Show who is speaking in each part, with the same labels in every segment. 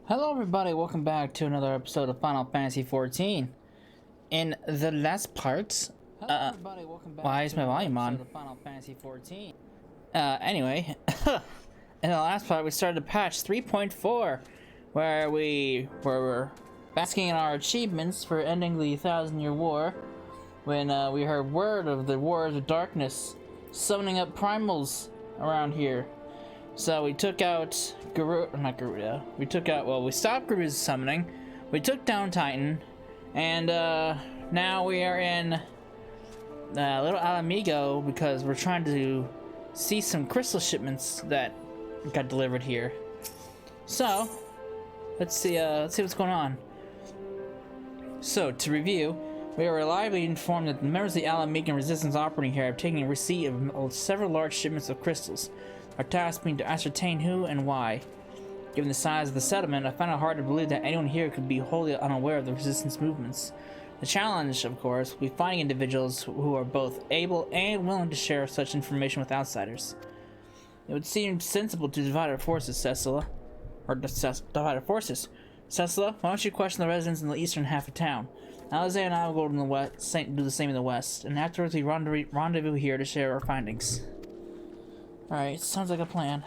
Speaker 1: Hello everybody, welcome back to another episode of Final Fantasy XIV. In the last part, why is my volume on? Final Fantasy XIV. Anyway, in the last part we started patch 3.4, where we were basking in our achievements for ending the 1,000-year war, when we heard word of the Wars of Darkness summoning up primals around here. So we took out we stopped Garuda's summoning, we took down Titan, and now we are in Little Alamigo because we're trying to see some crystal shipments that got delivered here. So let's see what's going on. So to review, we are reliably informed that the members of the Alamigan resistance operating here have taken receipt of several large shipments of crystals. Our task being to ascertain who and why. Given the size of the settlement, I find it hard to believe that anyone here could be wholly unaware of the resistance movements. The challenge, of course, will be finding individuals who are both able and willing to share such information with outsiders. It would seem sensible to divide our forces, Cecilla. Cecilla, why don't you question the residents in the eastern half of town? Alize and I will go to the west, do the same in the west, and afterwards we rendezvous here to share our findings. Alright, sounds like a plan.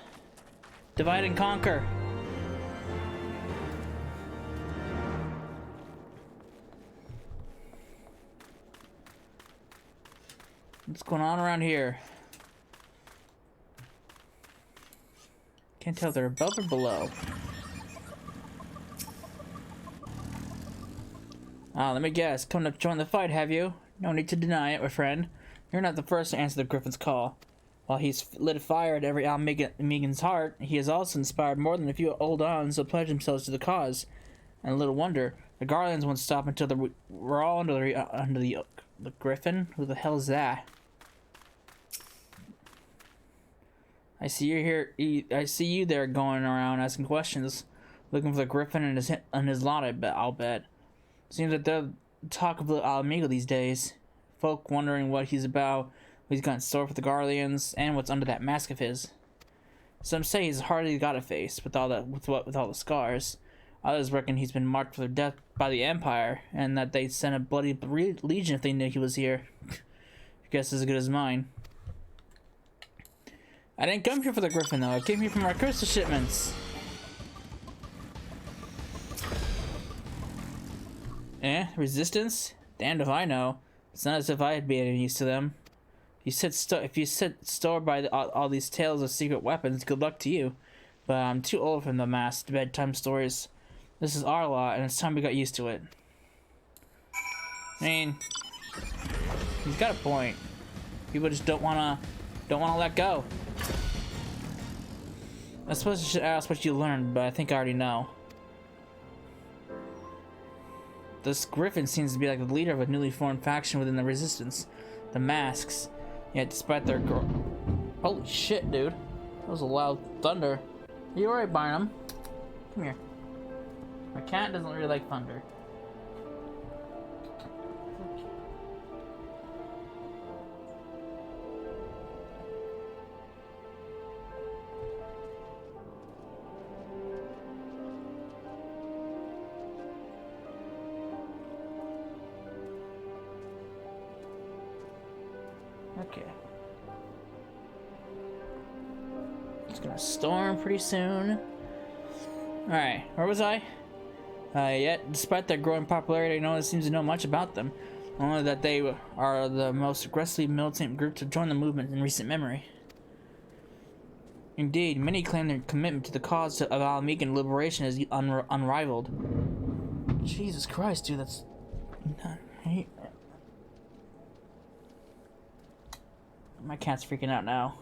Speaker 1: Divide and conquer! What's going on around here? Can't tell if they're above or below. Let me guess. Come to join the fight, have you? No need to deny it, my friend. You're not the first to answer the Griffin's call. While he's lit a fire at every Alamigan's heart, he has also inspired more than a few old ons to pledge themselves to the cause. And little wonder, the Guardians won't stop until we're all under the Griffin? Who the hell is that? I see you here. I see you there going around asking questions, looking for the Griffin and his lot. I'll bet. Seems that they're the talk of the Alamigo these days. Folk wondering what he's about, what he's got in store for the Guardians, and what's under that mask of his. Some say he's hardly got a face with all the scars. Others reckon he's been marked for death by the Empire, and that they'd send a bloody legion if they knew he was here. Your guess is as good as mine. I didn't come here for the Griffin, though. I came here for my crystal shipments. Resistance? Damned if I know. It's not as if I'd be any use to them. If you sit store by all these tales of secret weapons, good luck to you. But I'm too old for the masked bedtime stories. This is our law, and it's time we got used to it. I mean, he's got a point. People just don't wanna let go. I suppose you should ask what you learned, but I think I already know. This Griffin seems to be like the leader of a newly formed faction within the Resistance. The Masks. Yet despite their holy shit, dude. That was a loud thunder. Are you alright, Barnum? Come here. My cat doesn't really like thunder. Okay. It's gonna storm pretty soon. Alright, where was I? Yet, despite their growing popularity, no one seems to know much about them. Only that they are the most aggressively militant group to join the movement in recent memory. Indeed, many claim their commitment to the cause of Alamigan liberation is unrivaled. Jesus Christ, dude, that's... My cat's freaking out now.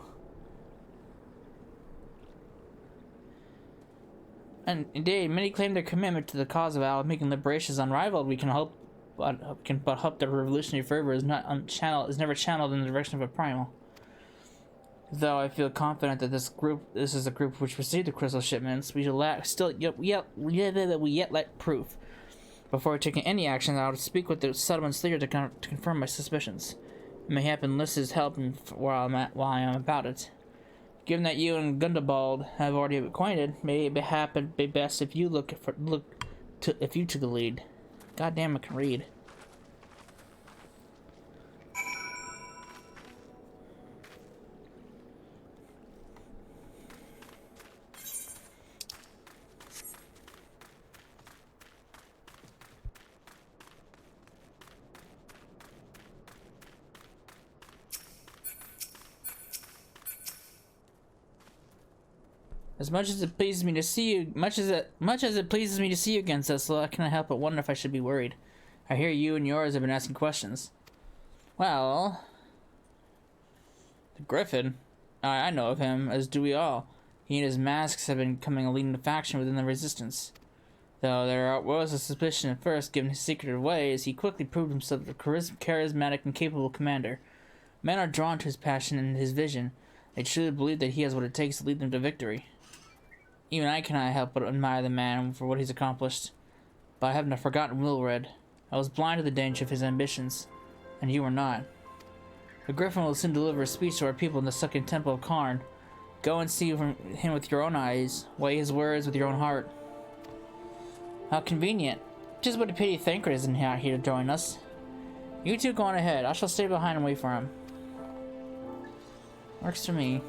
Speaker 1: And indeed, many claim their commitment to the cause of Alamigan liberation is unrivaled. We can hope, but hope their revolutionary fervor is never channeled in the direction of a primal. Though I feel confident that this is a group which received the crystal shipments, we yet lack proof. Before taking any action, I will speak with the settlement's leader to confirm my suspicions. It may happen enlist his help while I am about it. Given that you and Gundabald have already been acquainted, maybe it be best if you if you took the lead. Goddamn, I can read. As much as it pleases me to see you, much as it pleases me to see you again, Cecil, I cannot help but wonder if I should be worried. I hear you and yours have been asking questions. Well, the Griffin, I know of him, as do we all. He and his masks have been becoming a leading faction within the Resistance. Though there was a suspicion at first, given his secretive ways, he quickly proved himself a charismatic and capable commander. Men are drawn to his passion and his vision. They truly believe that he has what it takes to lead them to victory. Even I cannot help but admire the man for what he's accomplished. But I have not forgotten Wilred. I was blind to the danger of his ambitions, and you were not. The Griffin will soon deliver a speech to our people in the second temple of Karn. Go and see him with your own eyes. Weigh his words with your own heart. How convenient. Just what a pity Thancred isn't out here to join us. You two go on ahead. I shall stay behind and wait for him. Works for me.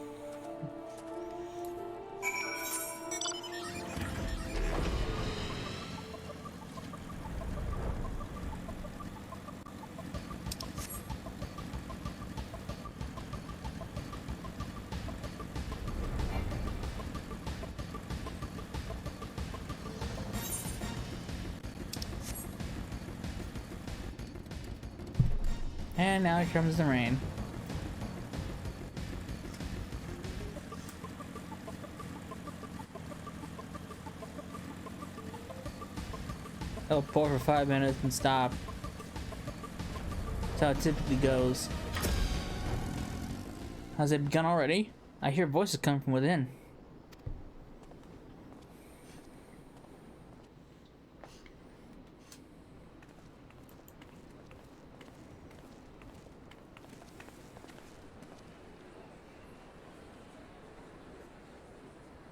Speaker 1: And now here comes the rain. It'll pour for 5 minutes and stop. That's how it typically goes. Has it begun already? I hear voices coming from within.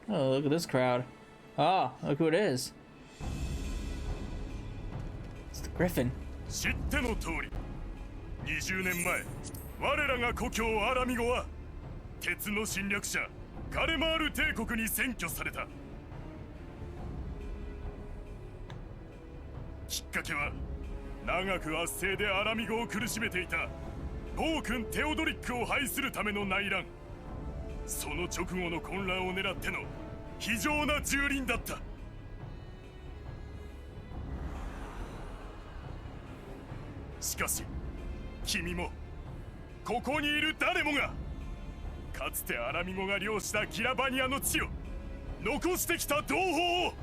Speaker 1: Oh, look at this crowd. Oh, look who it is. It's the Griffin.
Speaker 2: 知っての通り、20年前、我らが故郷アラミゴは鉄の侵略者ガレマール帝国に占拠された。きっかけは長く圧政でアラミゴを苦しめていた暴君テオドリックを排するための内乱。その直後の混乱を狙っての非常な蹂躙だった。しかし君もここにいる誰もがかつてアラミゴが領したギラバニアの地を残してきた同胞を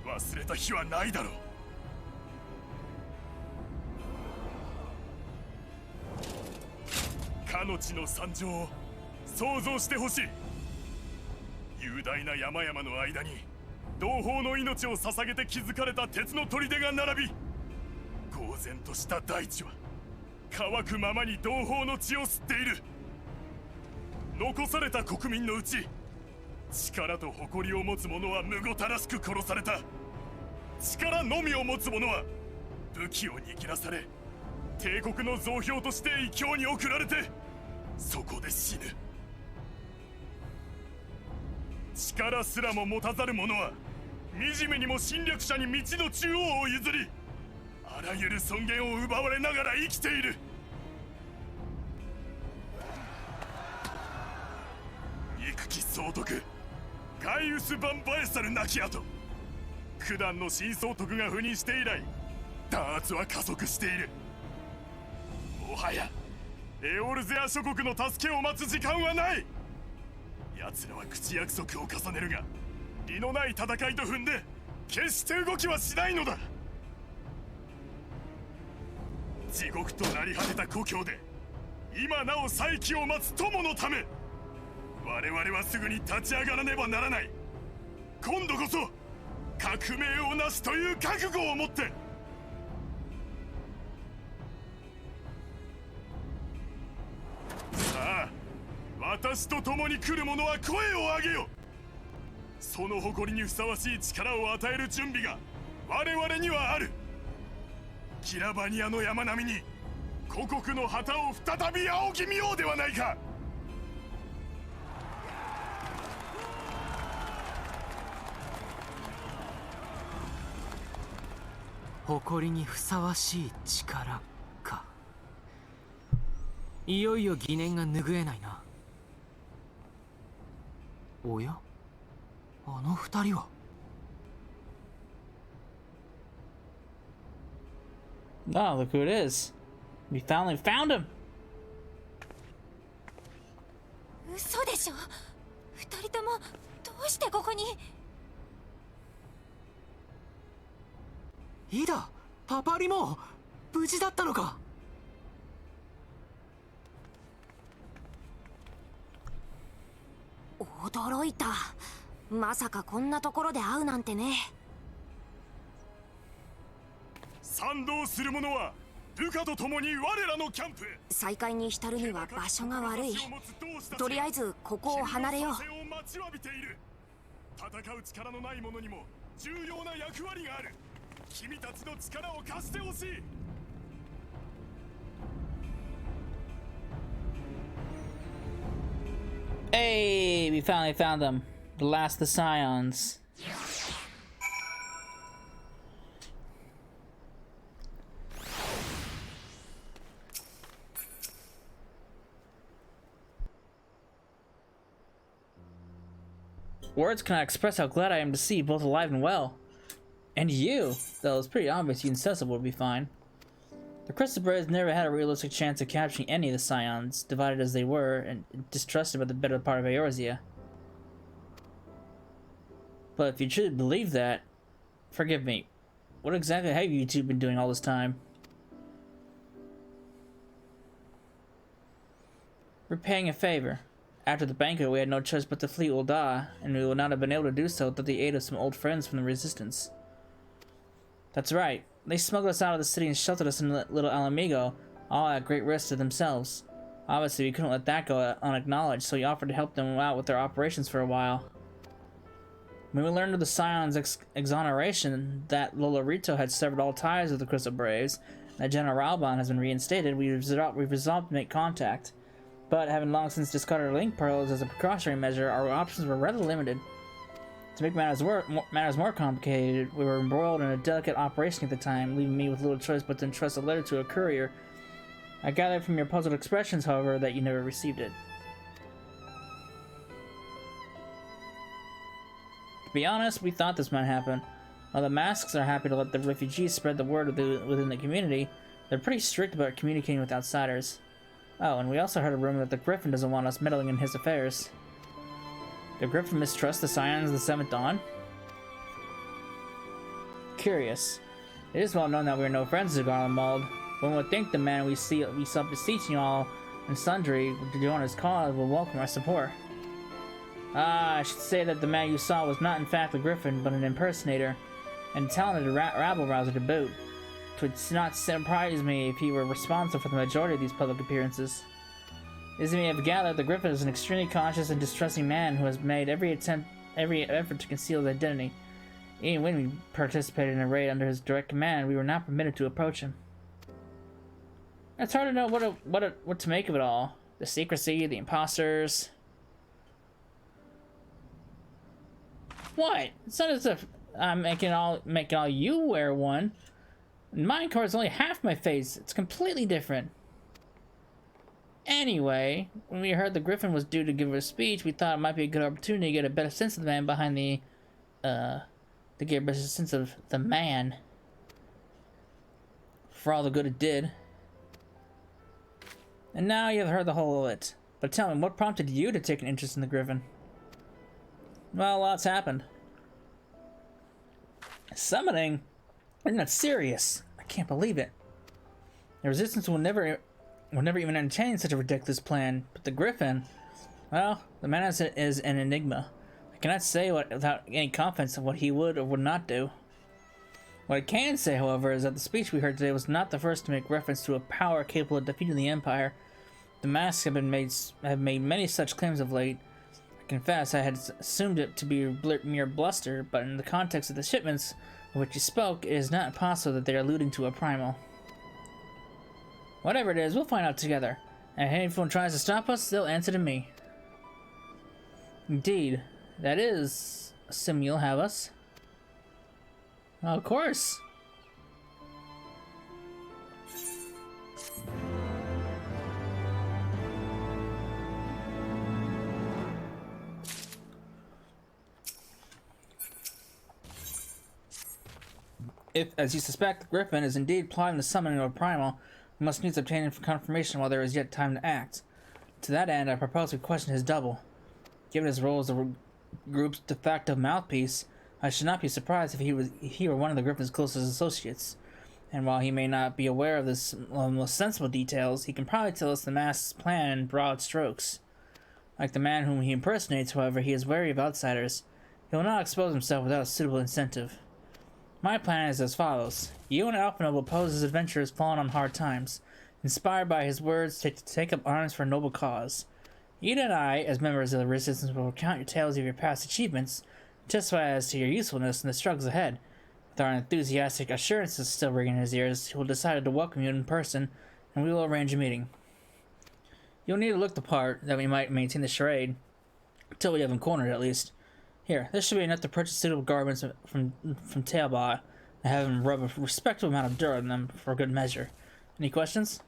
Speaker 2: 忘れた日はないだろう。かの地の惨状を想像してほしい。雄大な山々の間に同胞の命を捧げて築かれた鉄の砦が並び、呆然とした大地は乾くままに同胞の血を吸っている。残された国民のうち力と誇りを持つ者はむごたらしく殺された。力のみを持つ者は武器を握らされ帝国の増票として異教に送られてそこで死ぬ。力すらも持たざる者は惨めにも侵略者に道の中央を譲り、あらゆる尊厳を奪われながら生きている。憎き総督ガイウス・バンバエサル亡き後、九段の新総督が赴任して以来弾圧は加速している。もはやエオルゼア諸国の助けを待つ時間はない。奴らは口約束を重ねるが利のない戦いと踏んで決して動きはしないのだ。地獄となり果てた故郷で今なお再起を待つ友のため、我々はすぐに立ち上がらねばならない。今度こそ革命をなすという覚悟を持って。さあ私と共に来る者は声を上げよ。その誇りにふさわしい力を与える準備が我々にはある。キラバニアの山並みに故国の旗を再び仰ぎ見ようではないか。
Speaker 3: 誇りにふさわしい力か。いよいよ疑念が拭えないな。おや、あの二人は。
Speaker 1: Oh, look who it is. We finally found him.
Speaker 4: 嘘でしょ。二人ともどうしてここに。
Speaker 3: いいだ、パパリも無事だったのか。
Speaker 4: 驚いた。まさかこんなところで会うなんてね。
Speaker 2: 賛同する者はルカと共に我らのキャンプへ。
Speaker 4: 再会に浸るには場所が悪い。とりあえずここを離れよう。
Speaker 2: 戦う力のない者にも重要な役割がある。君たちの力を貸してほしい。
Speaker 1: Hey, we finally found them. The last of the Scions. Words cannot express how glad I am to see you both alive and well. And you, though it's pretty obvious you and Cecil would be fine. The Crystal Braves never had a realistic chance of capturing any of the Scions, divided as they were and distrusted by the better part of Eorzea. But if you truly believe that, forgive me, what exactly have you two been doing all this time? We're paying a favor. After the banquet, we had no choice but to flee Ul'dah, and we would not have been able to do so without the aid of some old friends from the Resistance. That's right. They smuggled us out of the city and sheltered us in Little Alamigo, all at great risk to themselves. Obviously, we couldn't let that go unacknowledged, so we offered to help them out with their operations for a while. When we learned of the Scion's exoneration, that Lolorito had severed all ties with the Crystal Braves, and that General Ralban has been reinstated, we've resolved to make contact. But having long since discarded our link pearls as a precautionary measure, our options were rather limited. To make matters more complicated, we were embroiled in a delicate operation at the time, leaving me with little choice but to entrust a letter to a courier. I gathered from your puzzled expressions, however, that you never received it. To be honest, we thought this might happen. While the masks are happy to let the refugees spread the word within the community, they're pretty strict about communicating with outsiders. Oh, and we also heard a rumor that the Griffin doesn't want us meddling in his affairs. The Griffin mistrusts the Scions of the Seventh Dawn? Curious. It is well known that we are no friends of Garlemald. One would think the man we saw beseeching all and sundry to join his cause will welcome our support. Ah, I should say that the man you saw was not in fact the Griffin, but an impersonator, and a talented rabble-rouser to boot. It would not surprise me if he were responsible for the majority of these public appearances. As you may have gathered, the Griffin is an extremely cautious and distrusting man who has made every effort to conceal his identity. Even when we participated in a raid under his direct command, we were not permitted to approach him. It's hard to know what to make of it all. The secrecy, the imposters. What? It's not as if I'm making all you wear one. Mine covers only half my face. It's completely different. Anyway, when we heard the Griffin was due to give a speech, we thought it might be a good opportunity to get a better sense of the man behind the, to get a better sense of the man. For all the good it did. And now you've heard the whole of it. But tell me, what prompted you to take an interest in the Griffin? Well, lots happened. Summoning? Isn't that serious? I can't believe it. The Resistance will never even entertain such a ridiculous plan, but the Griffin, well, the man is an enigma. I cannot say without any confidence of what he would or would not do. What I can say, however, is that the speech we heard today was not the first to make reference to a power capable of defeating the Empire. The masks have made many such claims of late. I confess I had assumed it to be mere bluster, but in the context of the shipments of which you spoke, it is not possible that they are alluding to a primal. Whatever it is, we'll find out together. And if anyone tries to stop us, they'll answer to me. Indeed, that is a sim you'll have us. Well, of course. If, as you suspect, the Griffin is indeed plotting the summoning of a primal, we must needs obtain confirmation while there is yet time to act. To that end, I propose we question his double. Given his role as the group's de facto mouthpiece, I should not be surprised if he were one of the Griffin's closest associates. And while he may not be aware of the most sensible details, he can probably tell us the mask's plan in broad strokes. Like the man whom he impersonates, however, he is wary of outsiders. He will not expose himself without a suitable incentive. My plan is as follows. You and Alphino will pose as adventurers fallen on hard times, inspired by his words to take up arms for a noble cause. You and I, as members of the Resistance, will recount your tales of your past achievements, testify as to your usefulness in the struggles ahead. With our enthusiastic assurances still ringing in his ears, he will decide to welcome you in person, and we will arrange a meeting. You'll need to look the part, that we might maintain the charade, until we have him cornered at least. Here, this should be enough to purchase suitable garments from Tailbot and have him rub a respectable amount of dirt on them for good measure. Any questions?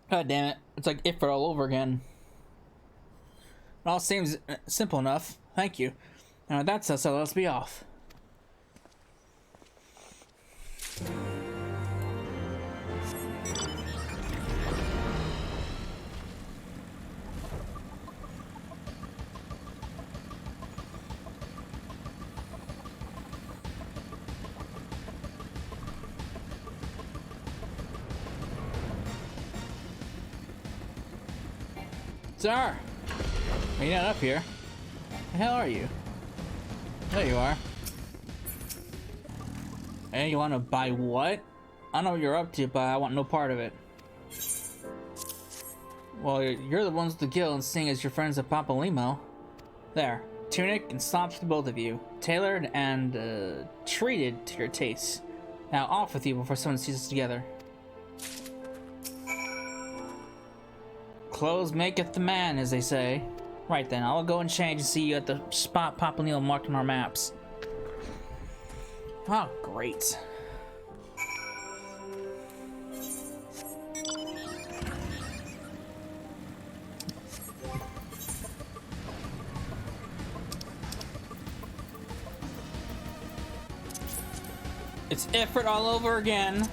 Speaker 1: God damn it. It's like Ifrit all over again. It all seems simple enough. Thank you. Now that's so let's be off. Tsar! You're not up here. The hell are you? There you are. Hey, you want to buy what? I know what you're up to, but I want no part of it. Well, you're the ones with the guild, and seeing as your friends at Papalimo. There. Tunic and slops for both of you. Tailored and, treated to your tastes. Now off with you before someone sees us together. Clothes maketh the man, as they say. Right then, I'll go and change and see you at the spot Papa Neil marked on our maps. Oh, great. It's Ifrit all over again.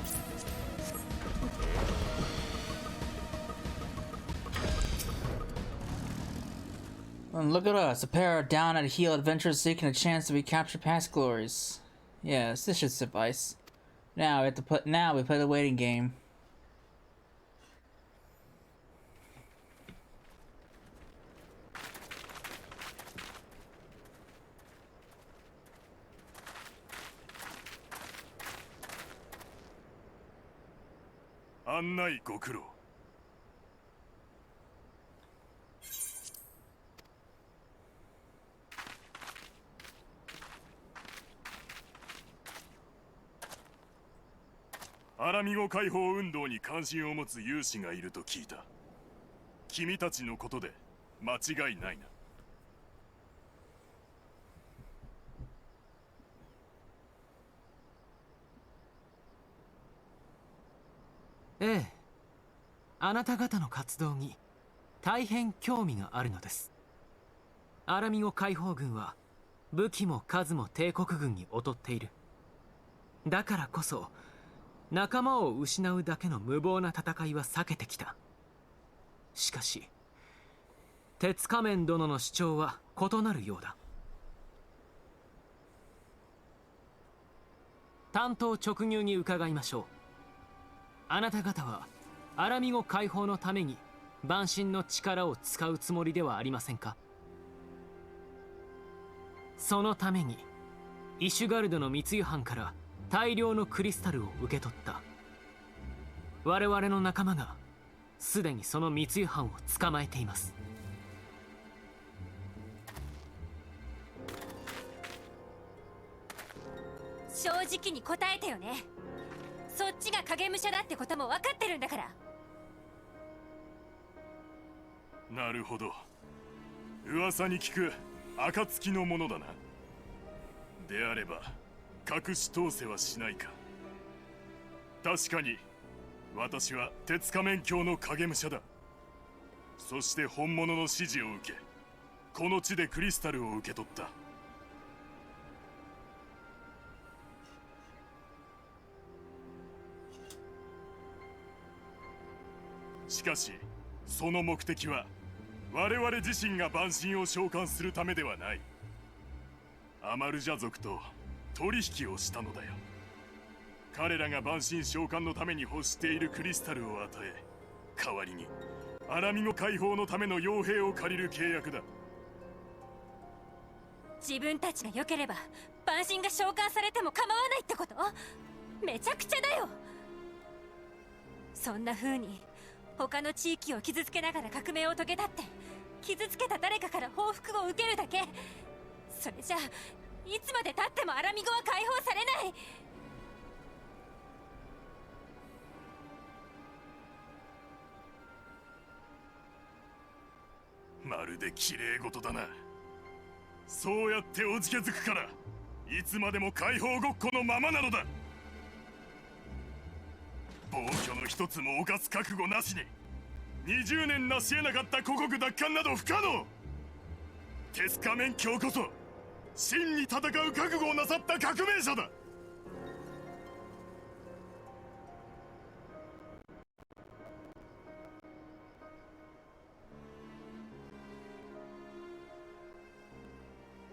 Speaker 1: And look at us, a pair of down-at-heel adventurers seeking a chance to recapture past glories. Yes, this should suffice. Now we play the waiting game.
Speaker 2: Annaiご苦労。アラミゴ解放運動に関心を持つ有志がいると聞いた。君たちのことで間違いないな。
Speaker 3: ええ、あなた方の活動に大変興味があるのです。アラミゴ解放軍は武器も数も帝国軍に劣っている。だからこそ仲間を失うだけの無謀な戦いは避けてきた。しかし鉄仮面殿の主張は異なるようだ。単刀直入に伺いましょう。あなた方はアラミゴ解放のために万神の力を使うつもりではありませんか？そのためにイシュガルドの密輸犯から大量のクリスタルを受け取った。我々の仲間がすでにその密輸犯を捕まえています。
Speaker 4: 正直に答えてよね。そっちが影武者だってことも分かってるんだから。
Speaker 2: なるほど。噂に聞く暁のものだな。であれば隠し通せはしないか。確かに私は鉄仮面教の影武者だ。そして本物の指示を受け、この地でクリスタルを受け取った。しかしその目的は我々自身が万神を召喚するためではない。アマルジャ族と取引をしたのだよ。彼らが万神召喚のために欲しているクリスタルを与え、代わりにアラミゴ解放のための傭兵を借りる契約だ。
Speaker 4: 自分たちが良ければ万神が召喚されても構わないってこと？めちゃくちゃだよ。そんな風に他の地域を傷つけながら革命を遂げたって、傷つけた誰かから報復を受けるだけ。それじゃいつまでたってもアラミゴは解放されない。
Speaker 2: まるで綺麗事だな。そうやっておじけづくからいつまでも解放ごっこのままなのだ。暴挙の一つも犯す覚悟なしに20年成し得なかった故国奪還など不可能。鉄仮面教こそ真に戦う覚悟をなさった革命者だ。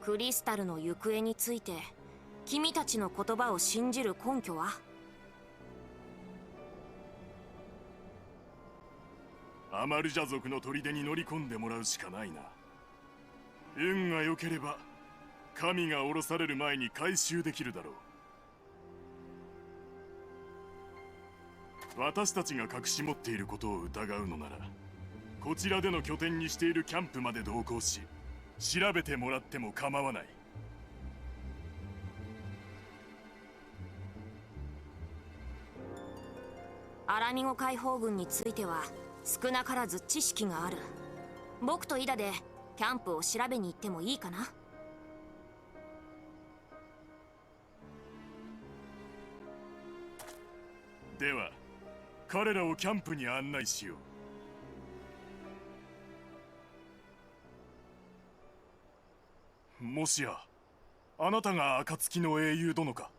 Speaker 5: クリスタルの行方について君たちの言葉を信じる根拠は？
Speaker 2: アマルジャ族の砦に乗り込んでもらうしかないな。運が良ければ神が降ろされる前に回収できるだろう。私たちが隠し持っていることを疑うのなら、こちらでの拠点にしているキャンプまで同行し調べてもらっても構わない。
Speaker 5: アラミゴ解放軍については少なからず知識がある。僕とイダでキャンプを調べに行ってもいいかな？
Speaker 2: では彼らをキャンプに案内しよう。もしやあなたが暁の英雄殿か？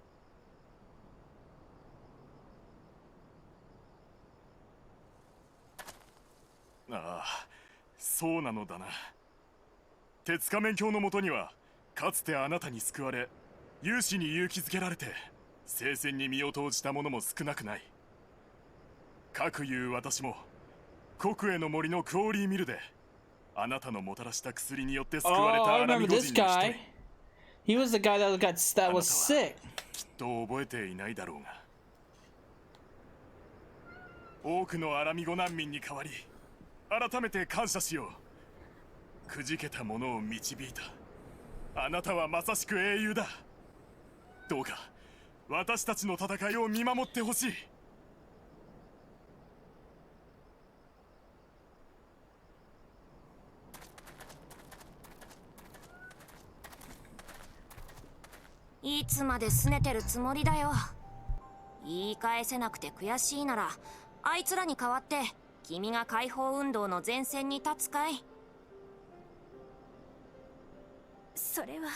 Speaker 2: ああ、そうなのだな。鉄仮面教のもとにはかつてあなたに救われ勇士に勇気づけられて聖戦に身を投じた者も少なくない。かくいう私も国への森のクオーリーミルであなたのもたらした薬によって救われ
Speaker 1: Oh,
Speaker 2: た
Speaker 1: I
Speaker 2: アラミ
Speaker 1: remember
Speaker 2: ゴ
Speaker 1: this
Speaker 2: 人の一
Speaker 1: guy.
Speaker 2: 人。
Speaker 1: He was the guy that was sick.
Speaker 2: きっと覚えていないだろうが、多くのアラミゴ難民に代わり改めて感謝しよう。くじけた者を導いたあなたはまさしく英雄だ。どうか私たちの戦いを見守ってほしい。
Speaker 5: いつまで拗ねてるつもりだよ。言い返せなくて悔しいならあいつらに代わって君が解放運動の前線に立つかい？
Speaker 4: それは。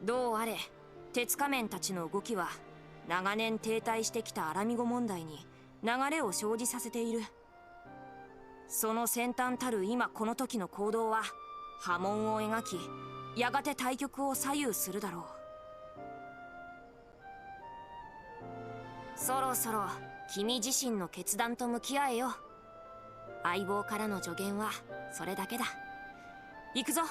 Speaker 5: どうあれ鉄仮面たちの動きは長年停滞してきたアラミゴ問題に流れを生じさせている。その先端たる今この時の行動は波紋を描き、やがて対局を左右するだろう。そろそろ君自身の決断と向き合えよ。相棒からの助言はそれだけだ。行くぞ。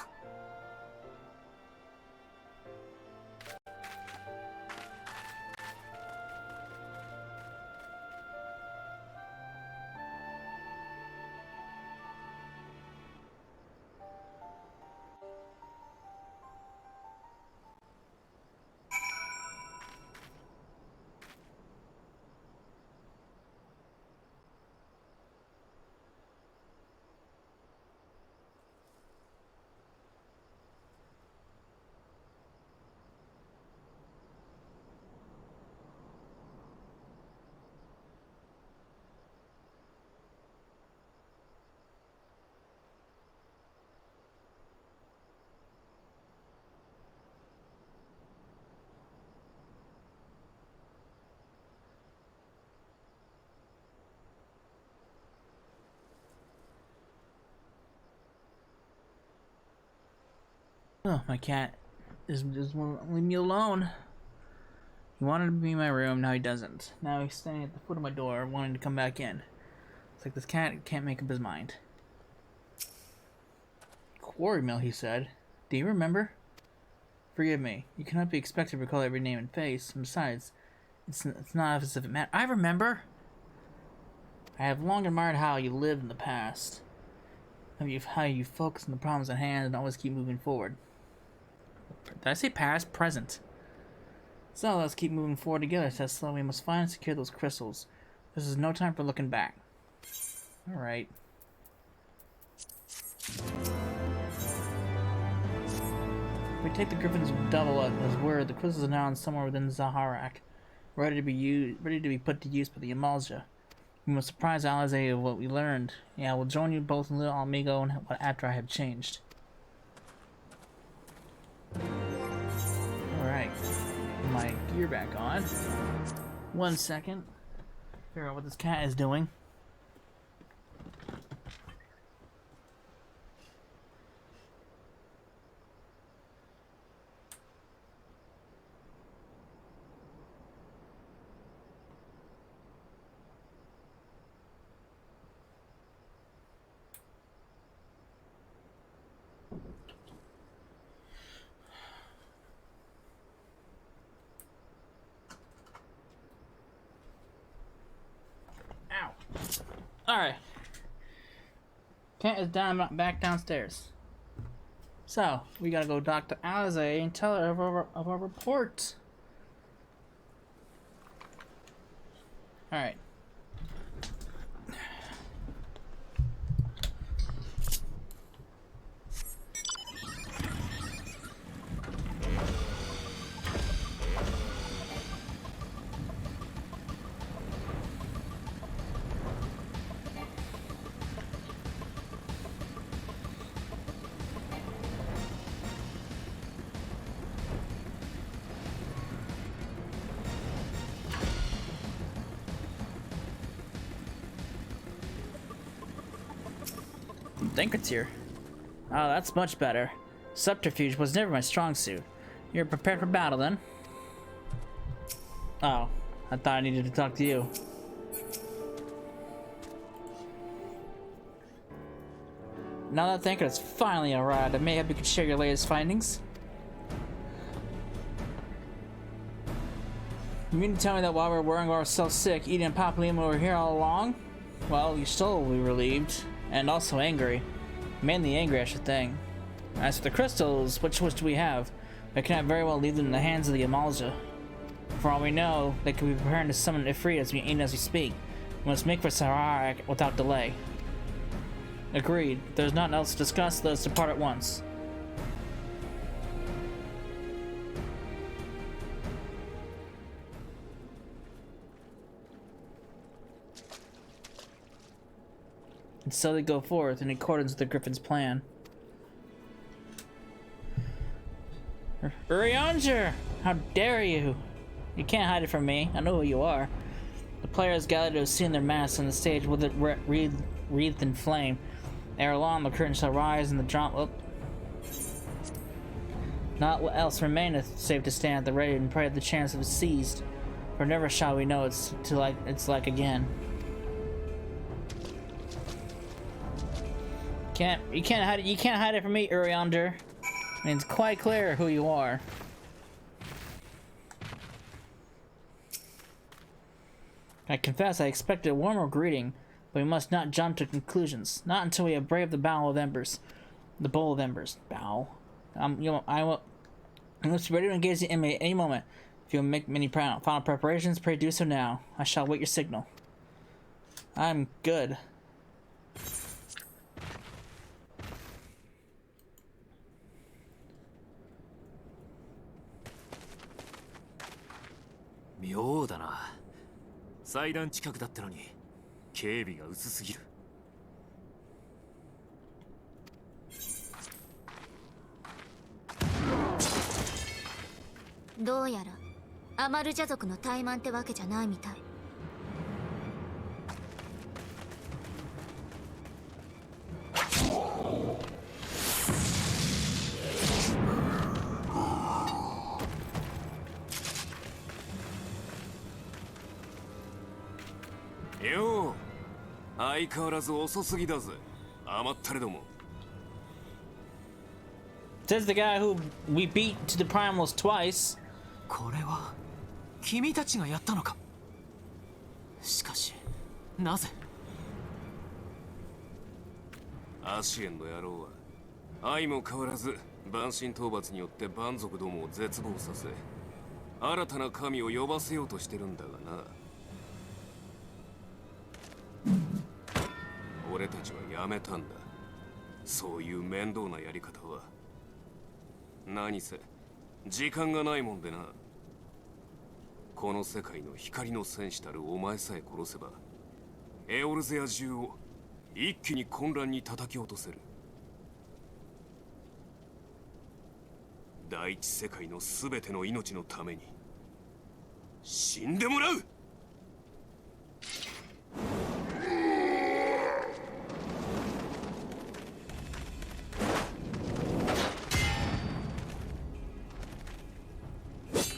Speaker 1: Oh, my cat just won't leave me alone. He wanted to be in my room, now he doesn't. Now he's standing at the foot of my door, wanting to come back in. It's like this cat can't make up his mind. Quarry mill, he said. Do you remember? Forgive me. You cannot be expected to recall every name and face. And besides, it's not as if it mattered. I remember! I have long admired how you lived in the past. How you focus on the problems at hand and always keep moving forward. Did I say past? Present. So let's keep moving forward together, Tesla. We must find and secure those crystals. This is no time for looking back. Alright. We take the Griffin's double up as word. The crystals are now somewhere within Zaharak, ready to be put to use by the Amalja. We must surprise Alizé of what we learned. Yeah, we'll join you both in Little Amigo after I have changed. Alright. Put my gear back on. 1 second. Figure out what this cat is doing. Alright. Cat is back downstairs. So, we gotta go talk to Alizé and tell her of our report. Alright. Think it's here. Oh, that's much better. Subterfuge was never my strong suit. You're prepared for battle then? Oh, I thought I needed to talk to you. Now that Thinker has finally arrived, I may have you could share your latest findings. You mean to tell me that while we were worrying ourselves sick, eating and Papalima were here all along? Well, your soul will be relieved. And also angry. Mainly angry, I should think. As for the crystals, which do we have? I cannot very well leave them in the hands of the Amalja. For all we know, they could be preparing to summon Ifrit as we speak. We must make for Zaharak without delay. Agreed. If there's nothing else to discuss, let us depart at once. And so they go forth in accordance with the Griffin's plan. Urianger! How dare you! You can't hide it from me. I know who you are. The players gathered to have seen their masks on the stage with it wreathed in flame. Ere long, the curtain shall rise and the drama. Not what else remaineth save to stand at the ready and pray the chance of it seized. For never shall we know it's like again. You can't hide it from me, Uriander. I mean, it's quite clear who you are. I confess I expected a warmer greeting, but we must not jump to conclusions. Not until we have braved the Bowl of Embers. The Bowl of Embers. Bow. I'm ready to engage the enemy at any moment. If you'll make many final preparations, pray do so now. I shall wait your signal. I'm good.
Speaker 3: 妙だな。祭壇近くだったのに警備が薄すぎる。
Speaker 6: どうやらアマルジャ族の怠慢ってわけじゃないみたい。
Speaker 2: よう、相変わらず遅すぎだぜ、甘ったれども。
Speaker 1: Says the guy who we beat to the primals twice.
Speaker 3: これは君たちがやったのか。しかしなぜ。
Speaker 2: アシエンの野郎は相も変わらず蛮神討伐によって蛮族どもを絶望させ、新たな神を呼ばせようとしてるんだがな。俺たちはやめたんだ、そういう面倒なやり方は。何せ時間がないもんでな。この世界の光の戦士たるお前さえ殺せばエオルゼア中を一気に混乱に叩き落とせる。第一世界の全ての命のために死んでもらう。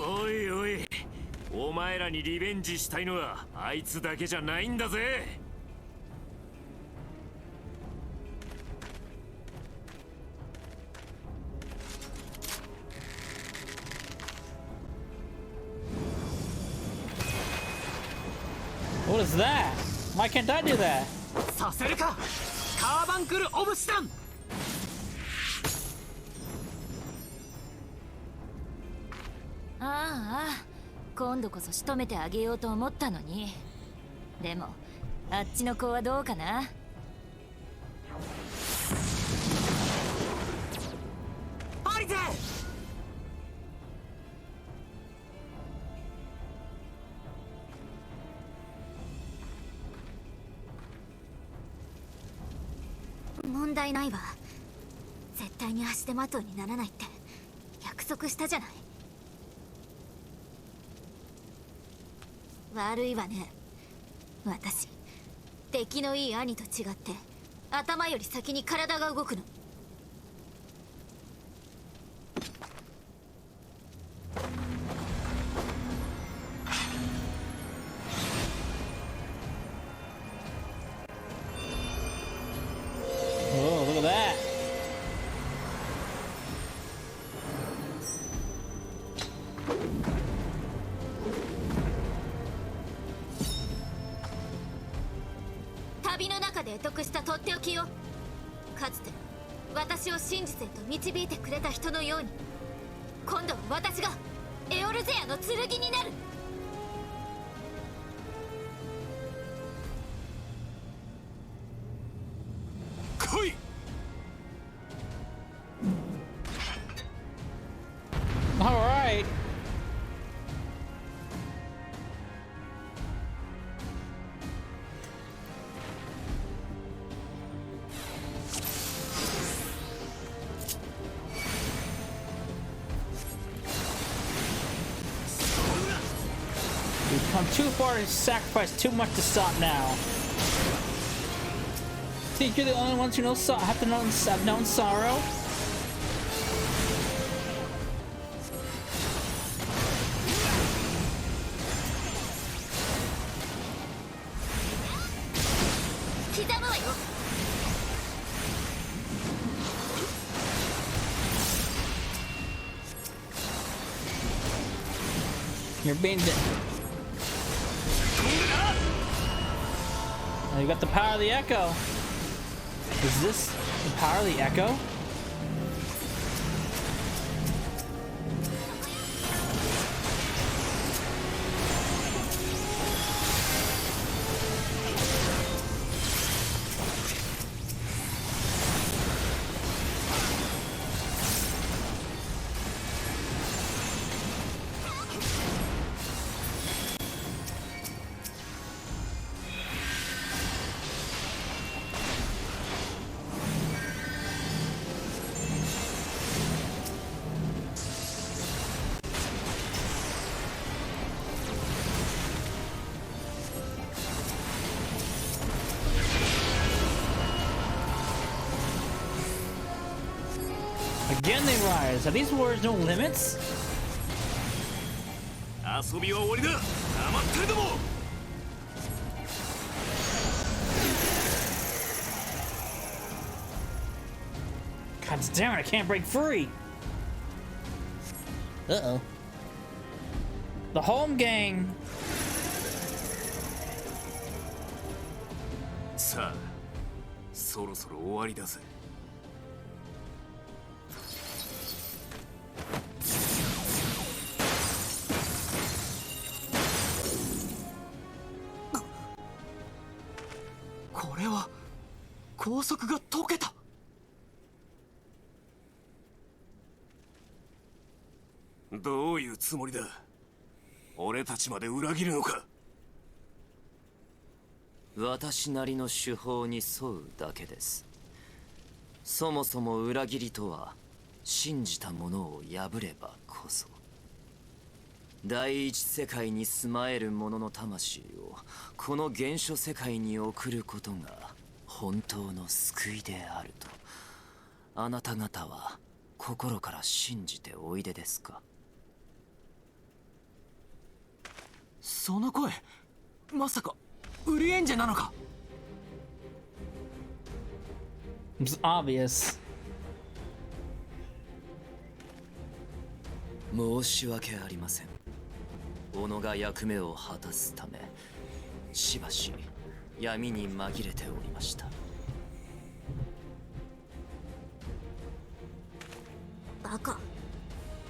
Speaker 3: おいおい、お前らにリベンジしたいのはあいつだけじゃないんだぜ。
Speaker 1: What is that? Why can't I do that?
Speaker 3: させるか、カーバンクル・オブ・シタン。
Speaker 6: ああ、今度こそ仕留めてあげようと思ったのに。でもあっちの子はどうかな。
Speaker 3: アリゼ。
Speaker 6: 問題ないわ。絶対に足手まといにならないって約束したじゃない。悪いわね、私出来のいい兄と違って頭より先に体が動くの。
Speaker 1: Oh, look at that.
Speaker 6: 「旅の中で得得したとっておきよ。かつて私を真実へと導いてくれた人のように、今度は私がエオルゼアの剣になる。」
Speaker 2: 来い。
Speaker 1: All right. We've come too far to sacrifice too much to stop now. Think you're the only ones who have known sorrow? You're being. Oh, you got the power of the echo. Is this the power of the echo? Again they rise. Are these words no limits?
Speaker 2: 遊びは終わりだ。黙ってるども。
Speaker 1: God damn it, I can't break free. Uh-oh. The home gang.
Speaker 2: さあ、そろそろ終わりだぜ。
Speaker 3: これは拘束が解けた。
Speaker 2: どういうつもりだ。俺たちまで裏切るのか。
Speaker 7: 私なりの手法に沿うだけです。そもそも裏切りとは信じたものを破ればこそ。第一世界に住まえる者の魂をこの原初世界に送ることが本当の救いであるとあなた方は心から信じておいでですか。
Speaker 3: その声、まさかウリエンジェなのか。
Speaker 1: It's obvious.
Speaker 7: 申し訳ありません。己が役目を果たすためしばし闇に紛れておりました。
Speaker 6: バカ。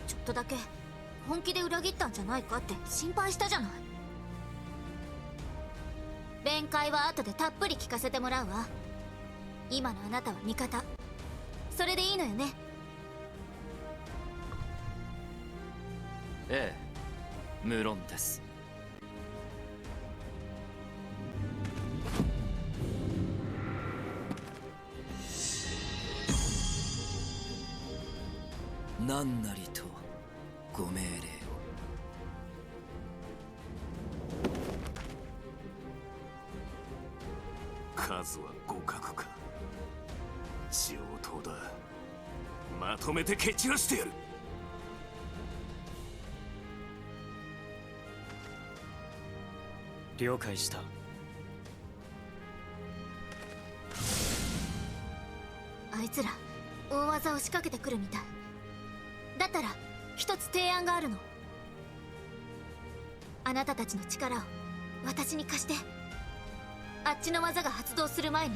Speaker 6: ちょっとだけ本気で裏切ったんじゃないかって心配したじゃない。弁解は後でたっぷり聞かせてもらうわ。今のあなたは味方。それでいいのよね。
Speaker 7: ええ、無論です。何なりとご命令を。
Speaker 2: 数は互角か。上等だ。まとめて蹴散らしてやる。
Speaker 7: 了解した。
Speaker 6: あいつら大技を仕掛けてくるみたい。だったら一つ提案があるの。あなたたちの力を私に貸して。あっちの技が発動する前に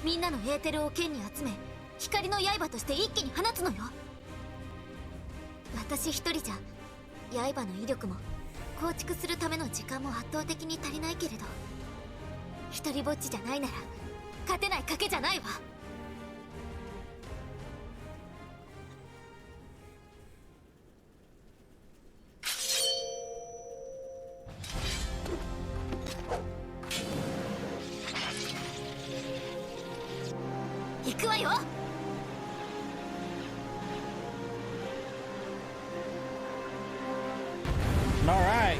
Speaker 6: みんなのエーテルを剣に集め光の刃として一気に放つのよ。私一人じゃ刃の威力も構築するための時間も圧倒的に足りないけれど、一人ぼっちじゃないなら勝てない賭けじゃないわ。行くわよ。
Speaker 1: All right.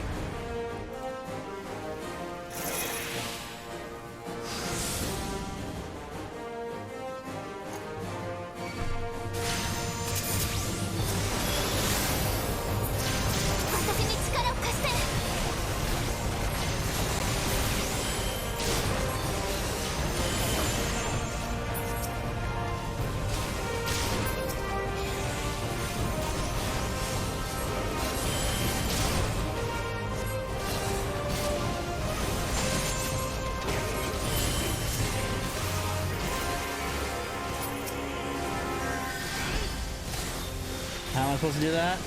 Speaker 1: supposed to do that?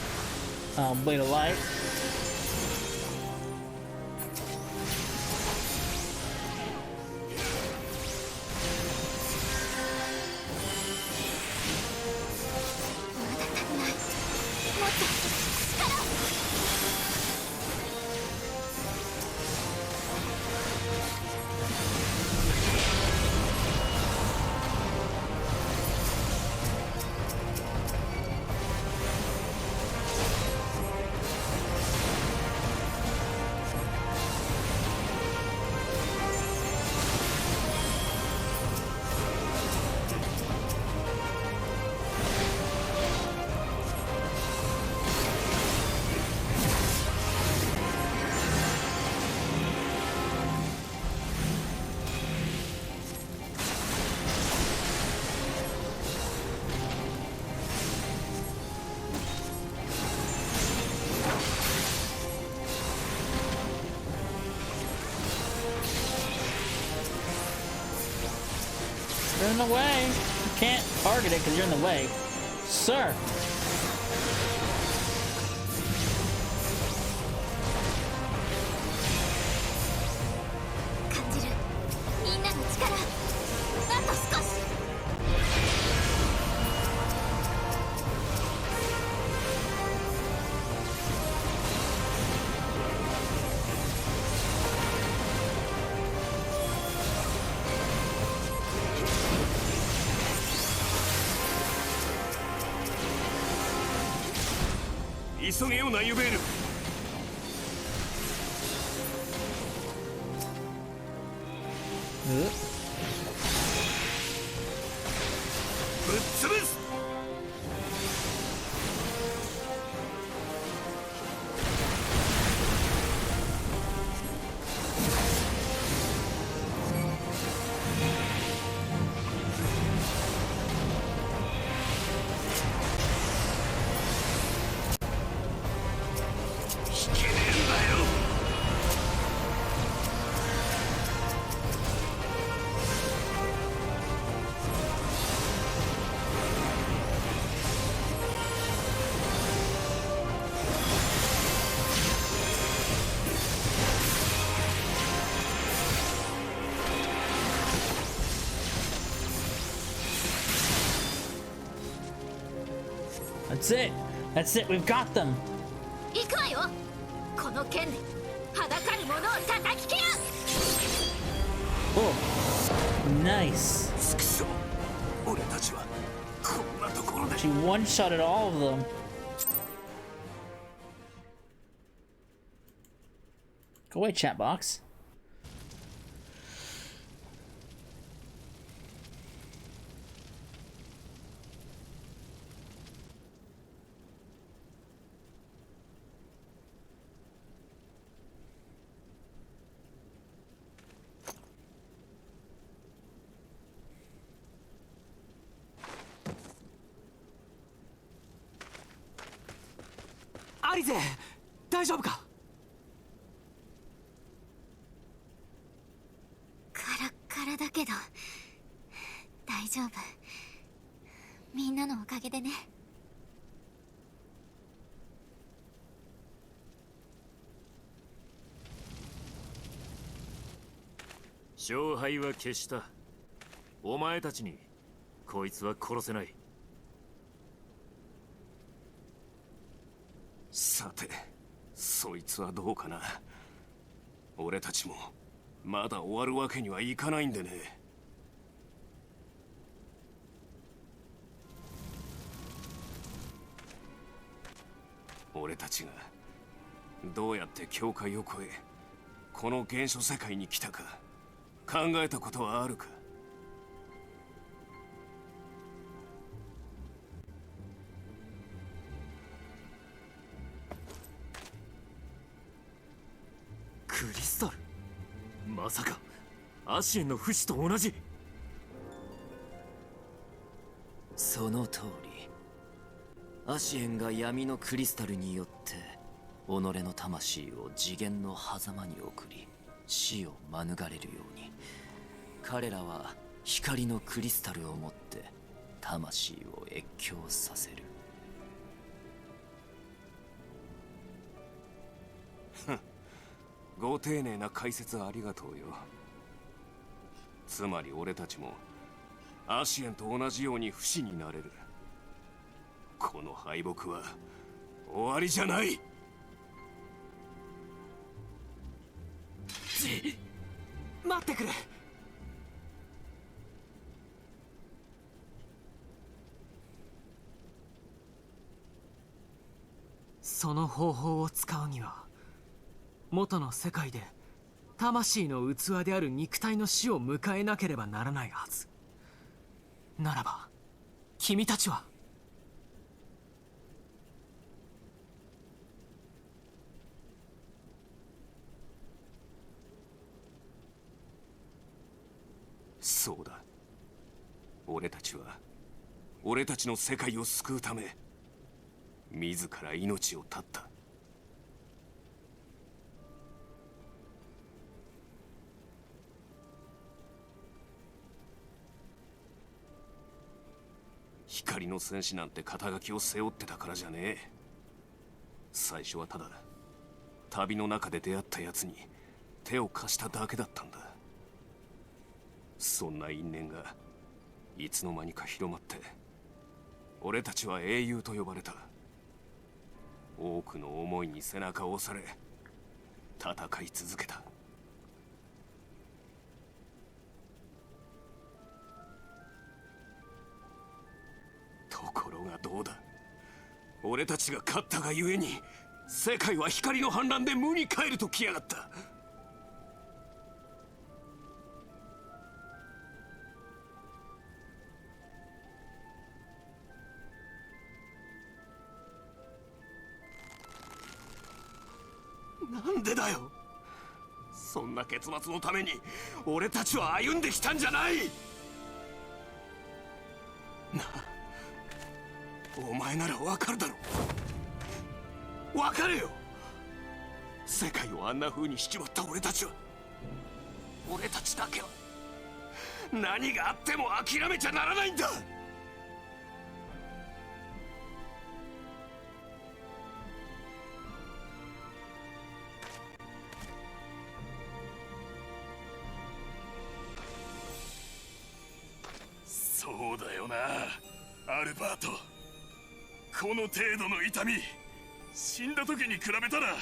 Speaker 1: Blade of light. You're in the way. You can't target it because you're in the way. Sir.
Speaker 2: 急げよナイユベール。ぶっ潰す。
Speaker 1: That's it. That's it. We've got them.
Speaker 6: 行くわよ。この剣で裸に物を叩き切る。
Speaker 1: Oh, nice.
Speaker 2: くそ。俺たちはこんなところで。
Speaker 1: She one-shotted all of them. Go away, chat box.
Speaker 3: アリゼ、大丈夫か？
Speaker 6: カラッカラだけど大丈夫。みんなのおかげでね。
Speaker 8: 勝敗は決した。お前たちにこいつは殺せない。
Speaker 2: さて、そいつはどうかな。俺たちもまだ終わるわけにはいかないんでね。俺たちがどうやって境界を越えこの原初世界に来たか考えたことはあるか？
Speaker 8: クリスタル？まさかアシエンの不死と同じ？
Speaker 7: その通り。アシエンが闇のクリスタルによって己の魂を次元の狭間に送り死を免れるように、彼らは光のクリスタルを持って魂を越境させる。
Speaker 9: ご丁寧な解説ありがとうよ。つまり俺たちもアシエンと同じように不死になれる。この敗北は終わりじゃない。
Speaker 3: 待ってくれ。その方法を使うには元の世界で魂の器である肉体の死を迎えなければならないはず。ならば君たちは。
Speaker 9: そうだ。俺たちは俺たちの世界を救うため自ら命を絶った。光の戦士なんて肩書きを背負ってたからじゃねえ。最初はただ旅の中で出会ったやつに手を貸しただけだったんだ。そんな因縁がいつの間にか広まって俺たちは英雄と呼ばれた。多くの思いに背中を押され戦い続けた。ところがどうだ。俺たちが勝ったがゆえに世界は光の反乱で無に帰ると来やがった。なんでだよ。そんな結末のために俺たちは歩んできたんじゃない。なあ、お前ならわかるだろ。わかれよ。世界をあんな風にしちまった俺たちだけは何があっても諦めちゃならないんだ。
Speaker 2: そうだよな、アルバート。この程度の痛み、死んだ時に比べたら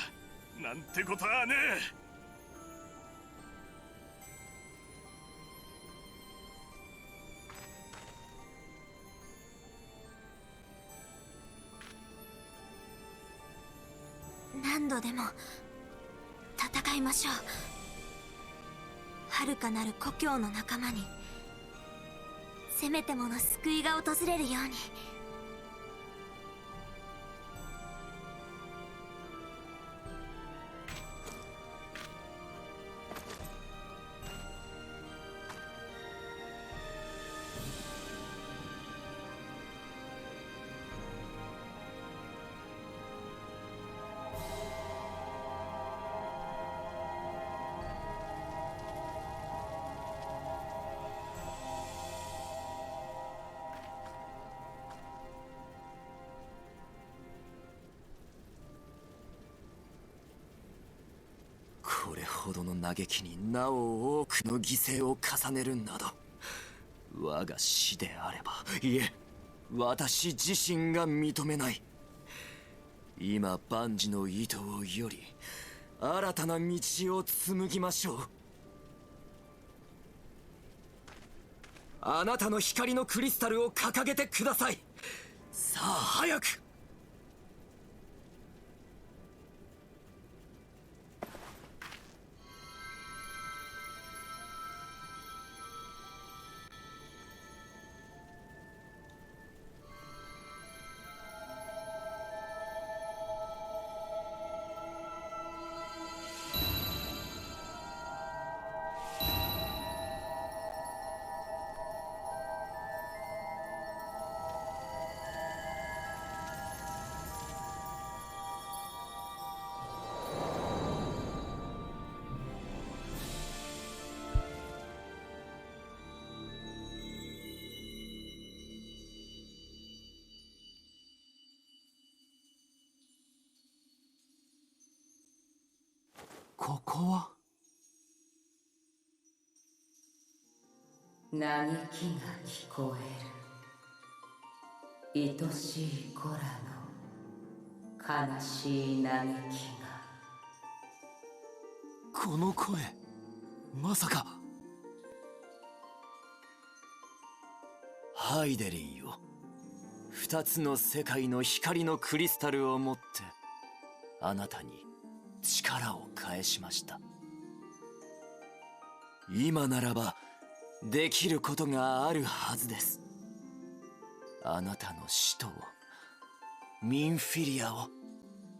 Speaker 2: なんてことはね
Speaker 6: え。何度でも戦いましょう。遥かなる故郷の仲間にせめてもの救いが訪れるように。
Speaker 7: これほどの嘆きになお多くの犠牲を重ねるなど、我が死であれば、いえ私自身が認めない。今万事の糸をより新たな道を紡ぎましょう。あなたの光のクリスタルを掲げてください。さあ早く。
Speaker 3: ここは
Speaker 10: 嘆きが聞こえる。愛しい子らの悲しい嘆きが。
Speaker 3: この声、まさか。
Speaker 7: ハイデリンよ、二つの世界の光のクリスタルを持ってあなたに力を返しました。今ならばできることがあるはずです。あなたの使徒を、ミンフィリアを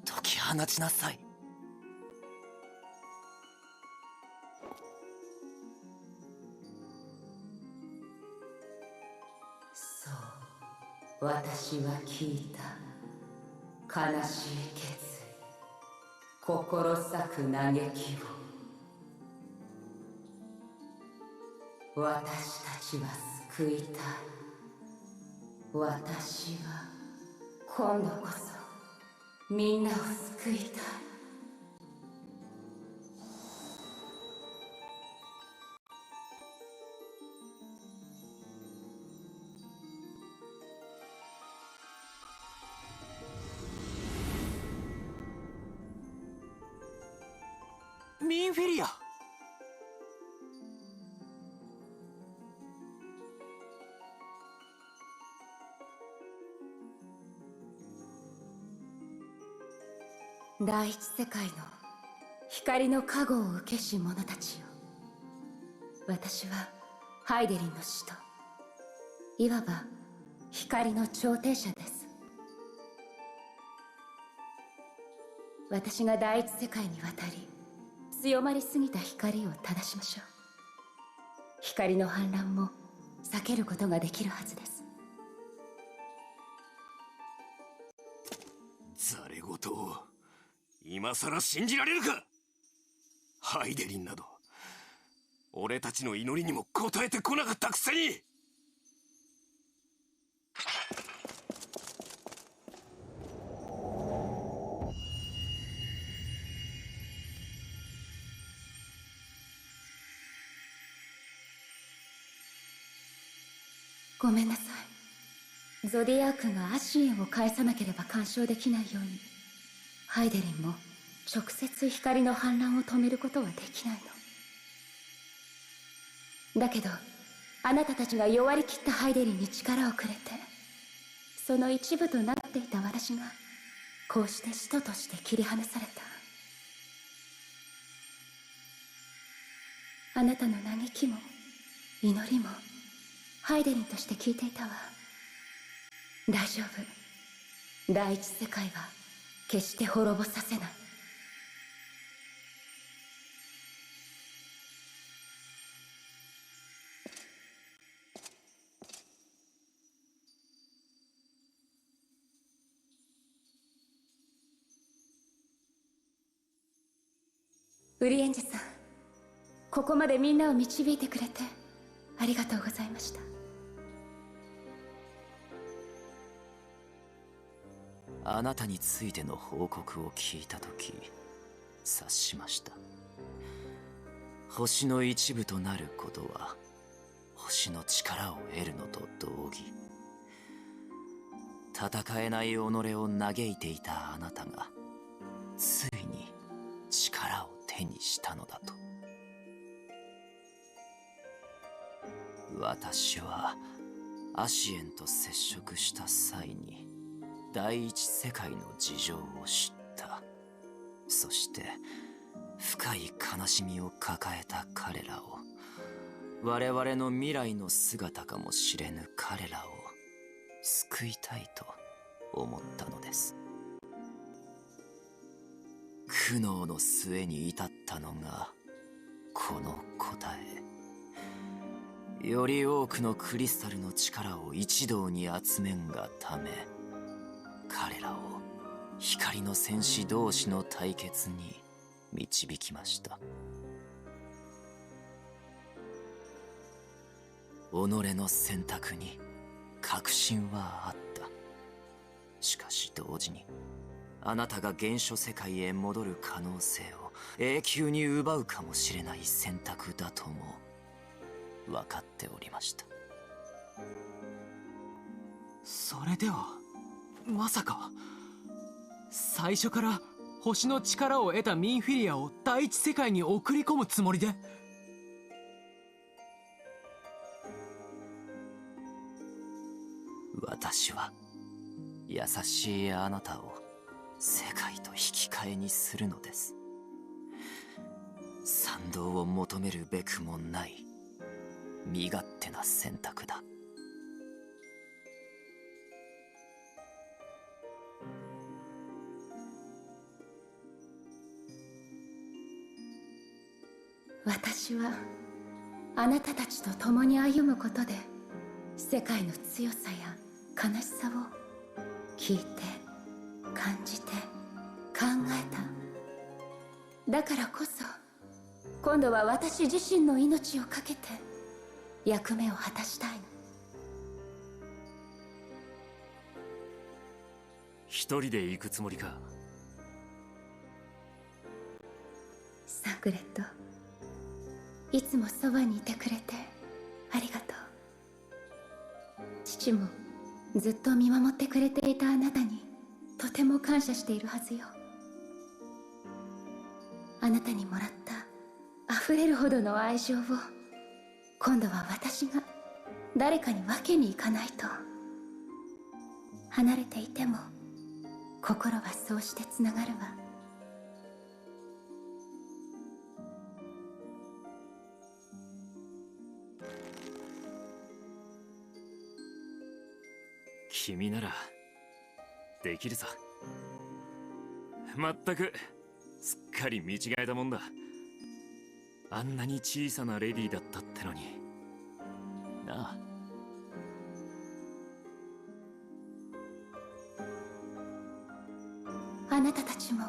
Speaker 7: 解き放ちなさい。
Speaker 10: そう、私は聞いた。悲しい決意、心裂く嘆きを。私たちは救いたい。私は今度こそみんなを救いたい。
Speaker 3: ミンフィリア。
Speaker 10: 第一世界の光の加護を受けし者たちよ。私はハイデリンの使徒、いわば光の調停者です。私が第一世界に渡り、強まりすぎた光を正しましょう。光の反乱も避けることができるはずです。
Speaker 9: ざれ言を今さら信じられるか。ハイデリンなど俺たちの祈りにも応えてこなかったくせに。
Speaker 10: ごめんなさい。ゾディアークがアシエンを返さなければ干渉できないように、ハイデリンも直接光の反乱を止めることはできないの。だけどあなたたちが弱り切ったハイデリンに力をくれて、その一部となっていた私がこうして使徒として切り離された。あなたの嘆きも祈りもハイデリンとして聞いていたわ。大丈夫。第一世界は決して滅ぼさせない。ウリエンジさん、ここまでみんなを導いてくれてありがとうございました。
Speaker 7: あなたについての報告を聞いたとき、察しました。星の一部となることは星の力を得るのと同義。戦えない己を嘆いていたあなたがついに力を手にしたのだと。私はアシエンと接触した際に第一世界の事情を知った。そして深い悲しみを抱えた彼らを、我々の未来の姿かもしれぬ彼らを救いたいと思ったのです。苦悩の末に至ったのがこの答え。より多くのクリスタルの力を一堂に集めんがため、彼らを光の戦士同士の対決に導きました。己の選択に確信はあった。しかし同時にあなたが原初世界へ戻る可能性を永久に奪うかもしれない選択だとも分かっておりました。
Speaker 3: それではまさか最初から星の力を得たミンフィリアを第一世界に送り込むつもりで？
Speaker 7: 私は優しいあなたを世界と引き換えにするのです。賛同を求めるべくもない身勝手な選択だ。
Speaker 10: 私はあなたたちと共に歩むことで世界の強さや悲しさを聞いて感じて考えた。だからこそ今度は私自身の命を懸けて役目を果たしたいの。
Speaker 8: 一人で行くつもりか？
Speaker 10: サグレット、いつもそばにいてくれてありがとう。父もずっと見守ってくれていたあなたにとても感謝しているはずよ。あなたにもらった溢れるほどの愛情を今度は私が誰かに分けに行かないと。離れていても心はそうしてつながるわ。
Speaker 8: 君ならできるさ。まったくすっかり見違えたもんだ。あんなに小さなレディーだったってのにな
Speaker 10: あ。あなたたちも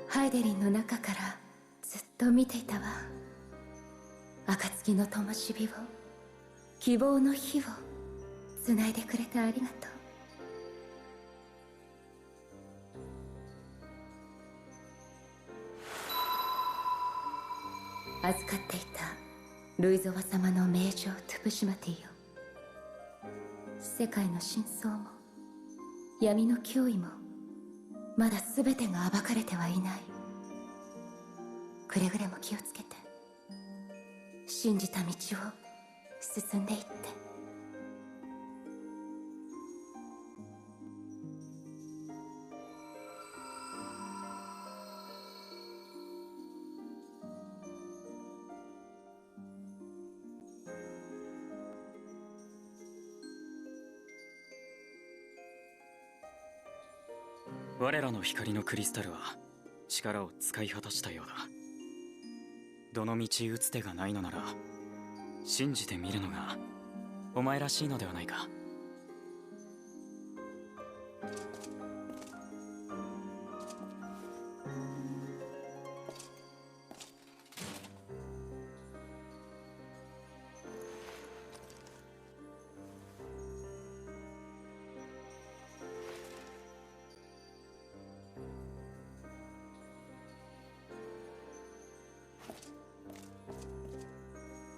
Speaker 10: ハイデリンの中からずっと見ていたわ。暁の灯火を、希望の火をつないでくれてありがとう。預かっていたルイゾワ様の名城トゥプシマティよ。世界の真相も闇の脅威もまだ全てが暴かれてはいない。くれぐれも気をつけて信じた道を進んでいって。
Speaker 11: 我らの光のクリスタルは力を使い果たしたようだ。どの道打つ手がないのなら信じてみるのがお前らしいのではないか。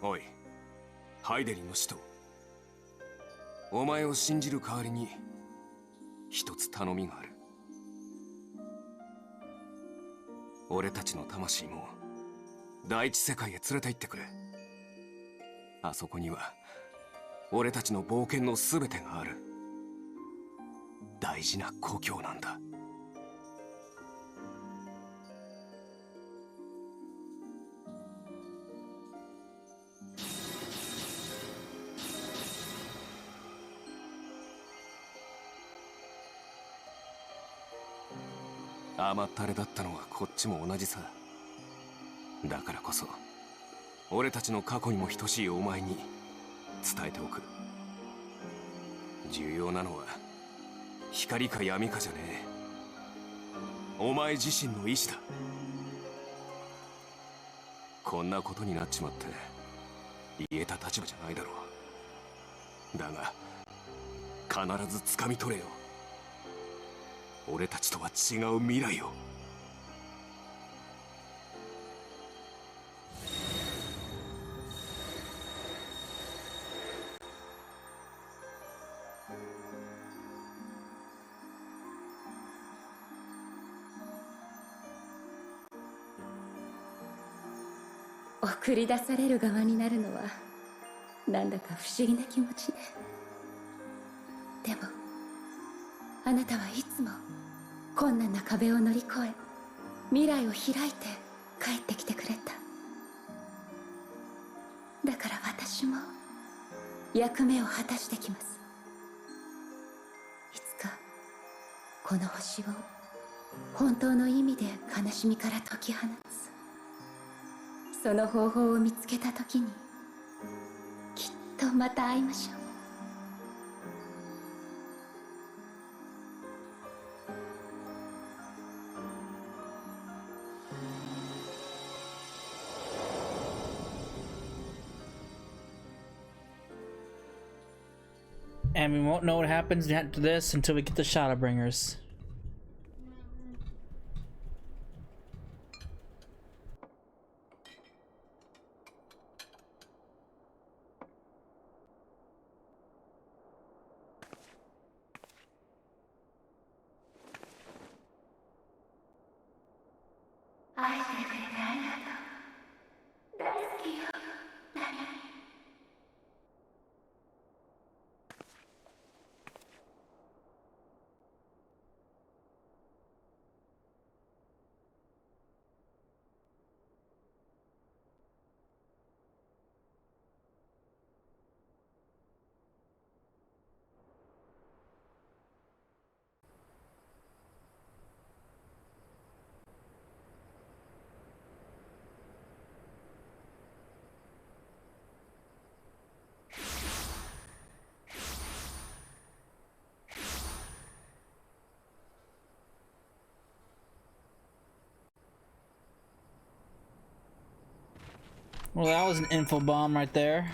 Speaker 9: おい、ハイデリンの使徒、お前を信じる代わりに一つ頼みがある。俺たちの魂も第一世界へ連れて行ってくれ。あそこには俺たちの冒険の全てがある。大事な故郷なんだ。甘ったれだったのはこっちも同じさ。だからこそ俺たちの過去にも等しいお前に伝えておく。重要なのは光か闇かじゃねえ。お前自身の意志だ。こんなことになっちまって言えた立場じゃないだろう。だが必ず掴み取れよ。俺たちとは違う未来を。
Speaker 10: 送り出される側になるのはなんだか不思議な気持ちね。でもあなたはいつも困難な壁を乗り越え未来を開いて帰ってきてくれた。だから私も役目を果たしてきます。いつかこの星を本当の意味で悲しみから解き放つ、その方法を見つけた時にきっとまた会いましょう。
Speaker 1: And we won't know what happens to this until we get the Shadowbringers. Well, that was an info bomb right there.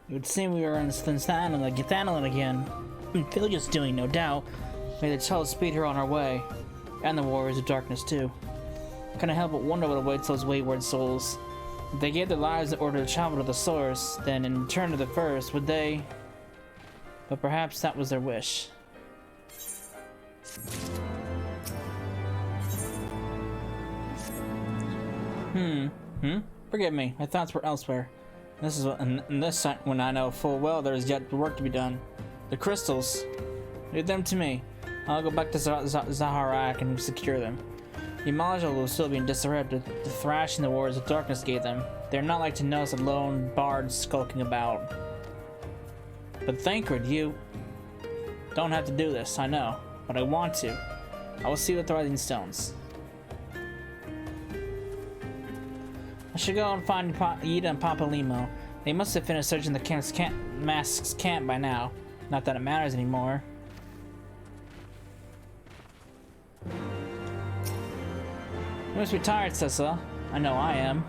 Speaker 1: It would seem we were in Thanalan again. Village doing, no doubt. May the child speed her on our way. And the Warriors of Darkness, too. Can't help but wonder what awaits those wayward souls. If they gave their lives in order to travel to the source, then in return to the first, would they? But perhaps that was their wish. Forgive me, my thoughts were elsewhere. This is when I know full well there is yet work to be done. The crystals, leave them to me. I'll go back to Zaharak and secure them. The module will still be in disarray after the thrashing the Warriors of Darkness gave them. They're not like to notice a lone bard skulking about. But Thancred, you don't have to do this, I know, but I want to. I will see with the Rising Stones. I should go and find Yida and Papalimo. They must have finished searching the Mask's camp by now. Not that it matters anymore. You must be tired, Cessa. I know I am.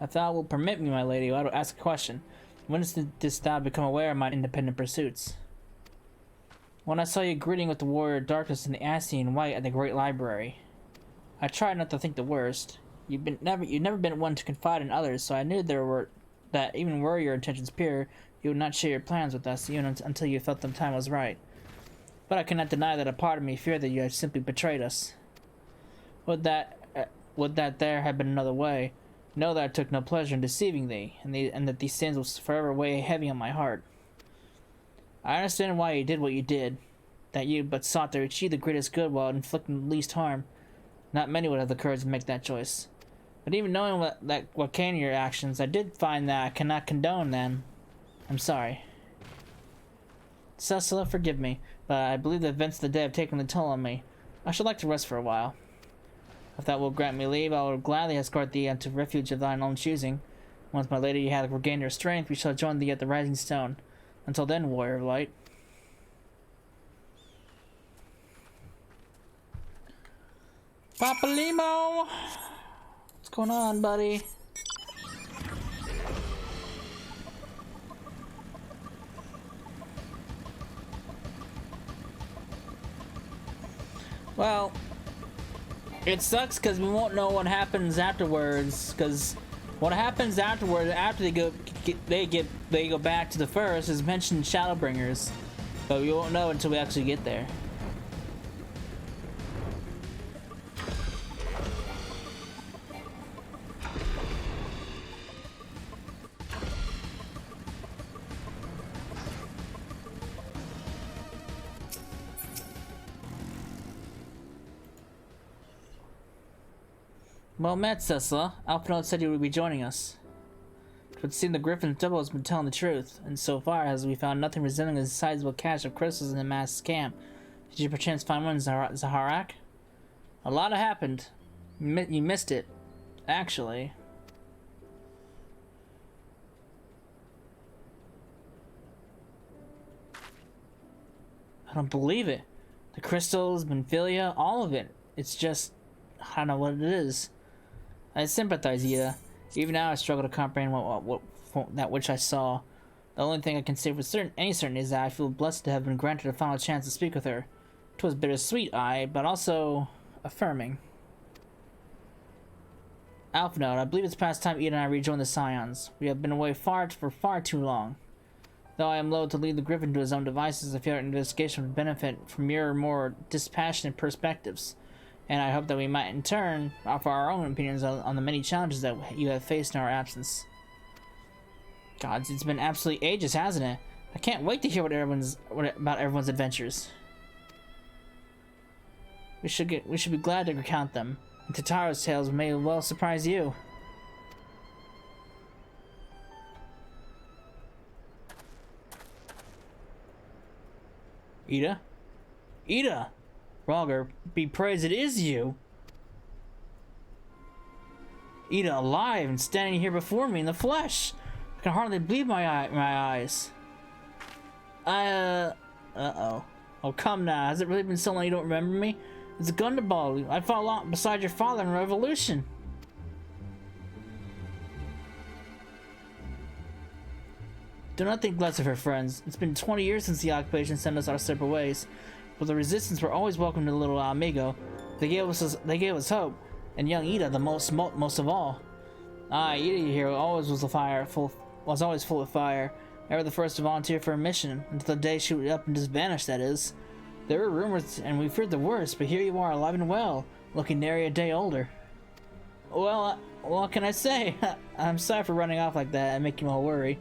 Speaker 1: If thou will permit me, my lady, I will ask a question. When didst thou become aware of my independent pursuits? When I saw you greeting with the Warrior of Darkness in the Ascian White at the Great Library. I tried not to think the worst. You've never been one to confide in others, so I knew that even were your intentions pure, you would not share your plans with us even until you felt the time was right. But I cannot deny that a part of me feared that you had simply betrayed us. Would that there had been another way? Know that I took no pleasure in deceiving thee, and that these sins will forever weigh heavy on my heart. I understand why you did what you did, that you but sought to achieve the greatest good while inflicting the least harm. Not many would have the courage to make that choice. But even knowing what came of your actions, I did find that I cannot condone them. I'm sorry. Cecilla, forgive me, but I believe the events of the day have taken the toll on me. I should like to rest for a while. If thou wilt grant me leave, I will gladly escort thee unto refuge of thine own choosing. Once my lady hath regained her strength, we shall join thee at the Rising Stone. Until then, Warrior of Light. Papalimo! What's going on, buddy? Well, it sucks because we won't know what happens afterwards. Because what happens afterward, after they go back to the first, is mentioned Shadowbringers, but we won't know until we actually get there. Well met, Cecil. Alphanode said you would be joining us. It would seem the Griffin's double has been telling the truth, and so far as we found nothing resembling a sizable cache of crystals in the mass camp. Did you perchance find one in Zaharak? A lot had happened. You missed it, actually. I don't believe it. The crystals, Benphilia, all of it. It's just, I don't know what it is. I sympathize, Ida. Even now I struggle to comprehend what that which I saw. The only thing I can say with any certainty is that I feel blessed to have been granted a final chance to speak with her. 'Twas bittersweet, but also affirming. Alphanode, I believe it's past time Ida and I rejoin the Scions. We have been away for far too long. Though I am loath to leave the Griffin to his own devices, I fear our investigation would benefit from your more dispassionate perspectives. And I hope that we might, in turn, offer our own opinions on the many challenges that you have faced in our absence. Gods, it's been absolutely ages, hasn't it? I can't wait to hear about everyone's adventures. We should be glad to recount them. And Tataro's tales may well surprise you. Ida? Ida! Roger, be praised, it is you! Ida alive and standing here before me in the flesh! I can hardly believe my eyes. Uh-oh. Oh, come now. Has it really been so long you don't remember me? It's a Gundaball. I fought along beside your father in Revolution. Do not think less of her, friends. It's been 20 years since the occupation sent us our separate ways. But the resistance were always welcome to little amigo. They gave us hope, and young Ida the most of all. Ida here always was always full of fire. Ever the first to volunteer for a mission, until the day she would up and just vanish. That is. There were rumors, and we feared the worst. But here you are, alive and well, looking nary a day older. Well, what can I say? I'm sorry for running off like that and making you all worry.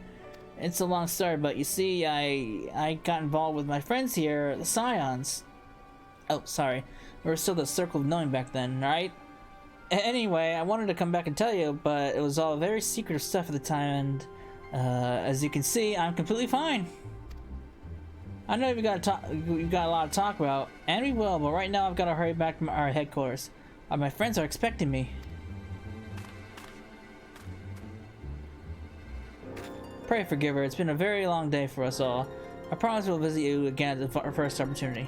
Speaker 1: It's a long story, but you see, I got involved with my friends here, the Scions. Oh, sorry. We were still the Circle of Knowing back then, right? Anyway, I wanted to come back and tell you, but it was all very secretive stuff at the time, and as you can see, I'm completely fine. I know we've got a lot to talk about, and we will, but right now I've got to hurry back to our headquarters. My friends are expecting me. Pray forgive her. It's been a very long day for us all. I promise we'll visit you again at the first opportunity.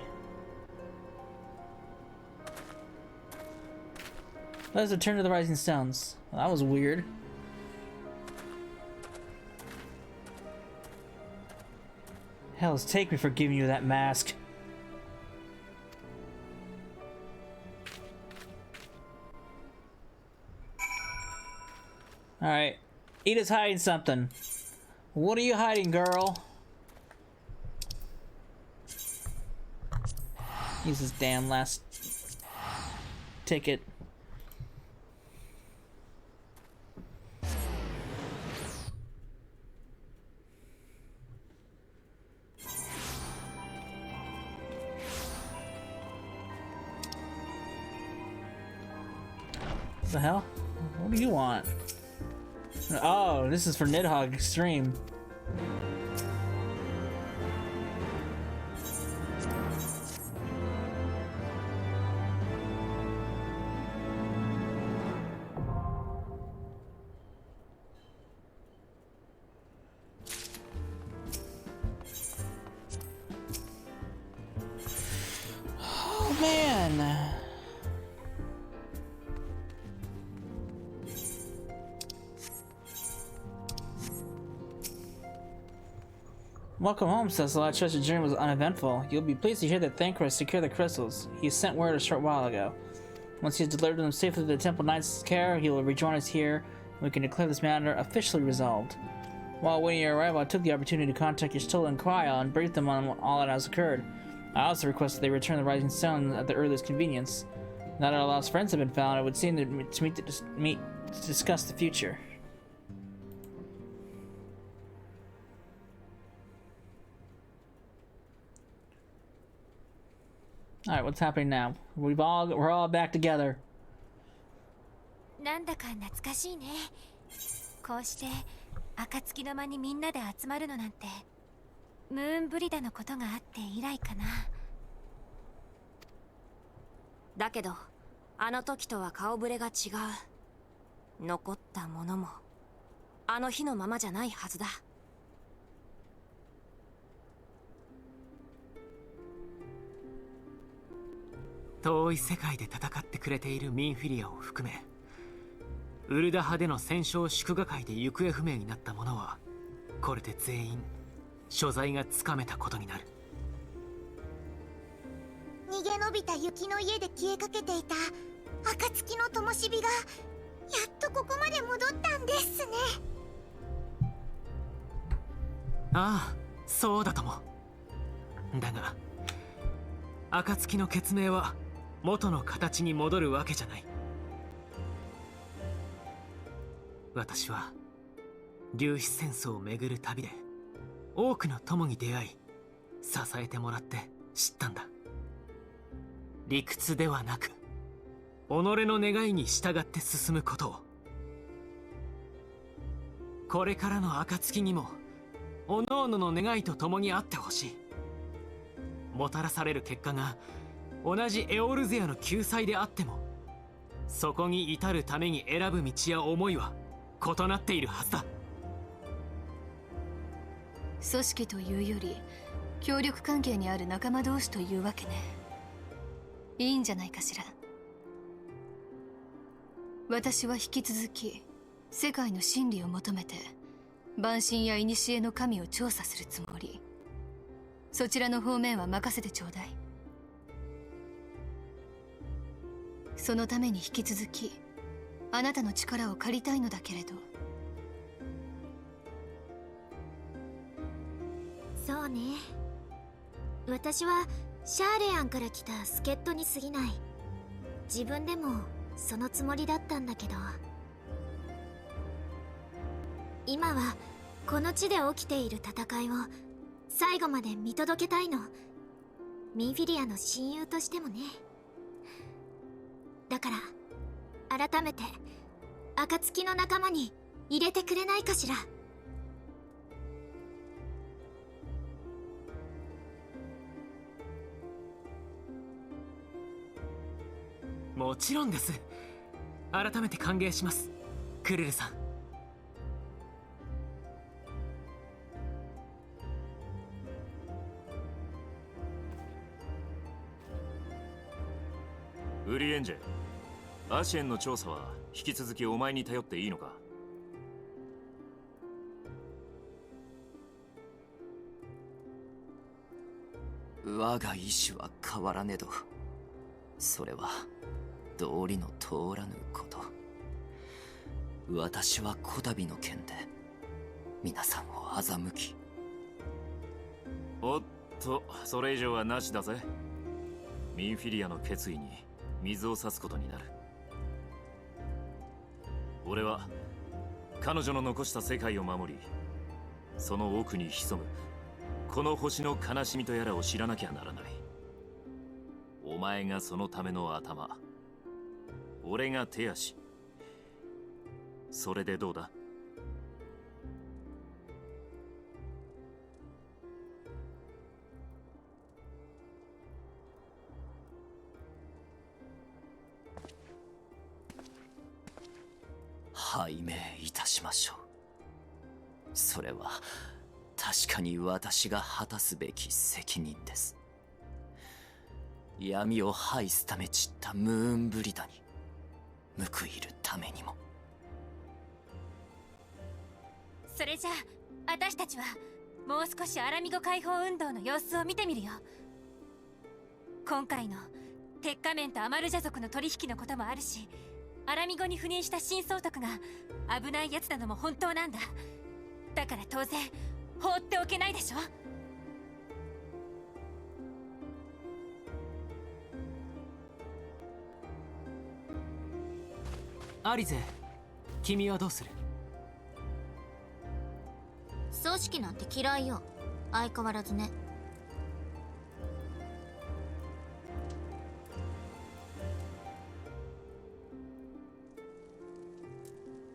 Speaker 1: Let us return to the Rising Stones. Well, that was weird. Hells take me for giving you that mask. Alright. Ida's hiding something. What are you hiding, girl? Use this damn last ticket. What the hell? What do you want? Oh, this is for Nidhogg Extreme. Oh man. Welcome home, Cecil. I trust your journey was uneventful. You'll be pleased to hear that Thancred secured the crystals. He sent word a short while ago. Once he has delivered them safely to the Temple Knight's care, he will rejoin us here, and we can declare this matter officially resolved. While waiting your arrival, I took the opportunity to contact your stolen Cryo and brief them on all that has occurred. I also request that they return the Rising Stone at the earliest convenience. Now that our lost friends have been found, it would seem to meet to discuss the future. Alright, what's happening now? We're all back together.
Speaker 4: なんだか懐かしいね。こうして暁の間にみんなで集まるのなんてムーンブリダのことがあって以来かな。
Speaker 5: だけどあの時とは顔ぶれが違う。残ったものもあの日のままじゃないはずだ。
Speaker 3: 遠い世界で戦ってくれているミンフィリアを含め、ウルダ派での戦勝祝賀会で行方不明になった者はこれで全員所在がつかめたことになる。
Speaker 12: 逃げ延びた雪の家で消えかけていた暁の灯火がやっとここまで戻ったんですね。
Speaker 3: ああ、そうだとも。だが暁の血明は元の形に戻るわけじゃない。私は粒子戦争を巡る旅で多くの友に出会い支えてもらって知ったんだ。理屈ではなく己の願いに従って進むことを。これからの暁にも各々の願いと共にあってほしい。もたらされる結果が同じエオルゼアの救済であっても、そこに至るために選ぶ道や思いは異なっているはずだ。
Speaker 13: 組織というより協力関係にある仲間同士というわけね。いいんじゃないかしら。私は引き続き世界の真理を求めて万神や古の神を調査するつもり。そちらの方面は任せてちょうだい。そのために引き続きあなたの力を借りたいのだけれど。
Speaker 12: そうね。私はシャーレアンから来た助っ人に過ぎない。自分でもそのつもりだったんだけど、今はこの地で起きている戦いを最後まで見届けたいの。ミンフィリアの親友としてもね。だから改めて暁の仲間に入れてくれないかしら。
Speaker 3: もちろんです。改めて歓迎します、クルルさん。
Speaker 8: ウリエンジェ、アシエンの調査は引き続きお前に頼っていいのか？
Speaker 7: 我が意志は変わらねど、それは道理の通らぬこと。私はこたびの件で皆さんを欺き。
Speaker 8: おっと、それ以上はなしだぜ。ミンフィリアの決意に水を差すことになる。俺は彼女の残した世界を守り、その奥に潜むこの星の悲しみとやらを知らなきゃならない。お前がそのための頭、俺が手足。それでどうだ？
Speaker 7: 拝命いたしましょう。それは確かに私が果たすべき責任です。闇を排すため散ったムーンブリダに報いるためにも。
Speaker 4: それじゃあ私たちはもう少しアラミゴ解放運動の様子を見てみるよ。今回の鉄仮面とアマルジャ族の取引のこともあるし、アラミゴに赴任した新総督が危ないやつなのも本当なんだ。だから当然放っておけないでしょ。
Speaker 3: アリゼ、君はどうする？
Speaker 12: 組織なんて嫌いよ。相変わらずね。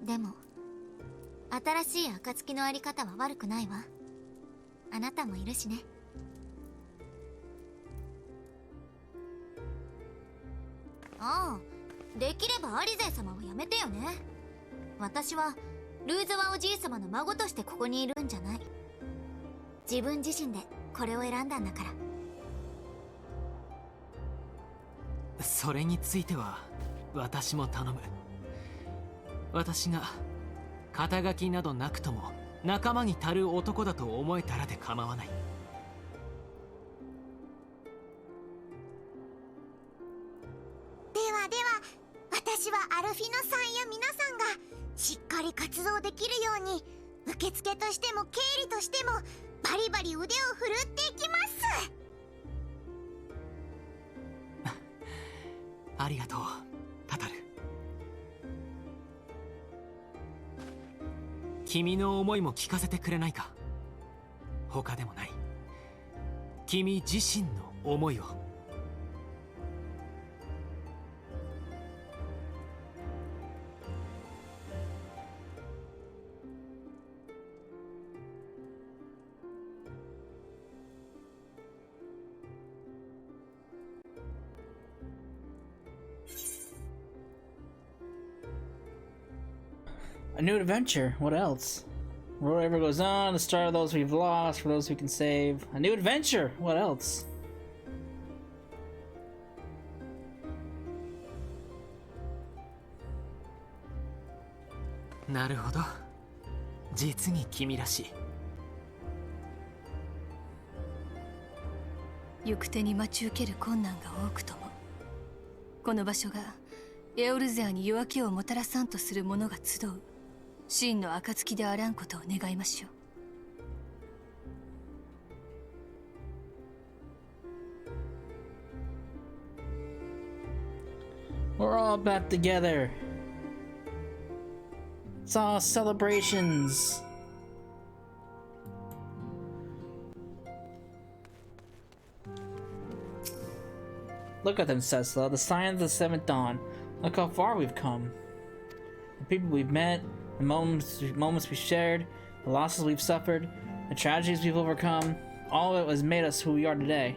Speaker 12: でも新しい暁のあり方は悪くないわ。あなたもいるしね。ああ、できればアリゼ様はやめてよね。私はルーザワおじい様の孫としてここにいるんじゃない。自分自身でこれを選んだんだから。
Speaker 3: それについては私も頼む。私が肩書きなどなくとも仲間に足る男だと思えたらで構わない。
Speaker 12: ではでは、私はアルフィノさんや皆さんがしっかり活動できるように、受付としても経理としてもバリバリ腕を振るっていきます。
Speaker 3: ありがとう、タタル。君の思いも聞かせてくれないか。他でもない君自身の思いを。
Speaker 1: A new adventure. What else? Whatever goes on, the start of those we've lost, for those we can save. A new adventure. What else?
Speaker 3: なるほど。実に君らしい。
Speaker 13: 行く手に待ち受ける困難が多くとも、この場所がエオルゼアに夜明けをもたらさんとする者が集う真の暁であらんことを願いましょ
Speaker 1: う。We're all back together. It's all celebrations. Look at them, Cesla, the signs of the seventh dawn. Look how far we've come. The people we've met, the moments we've shared, the losses we've suffered, the tragedies we've overcome, all of it has made us who we are today.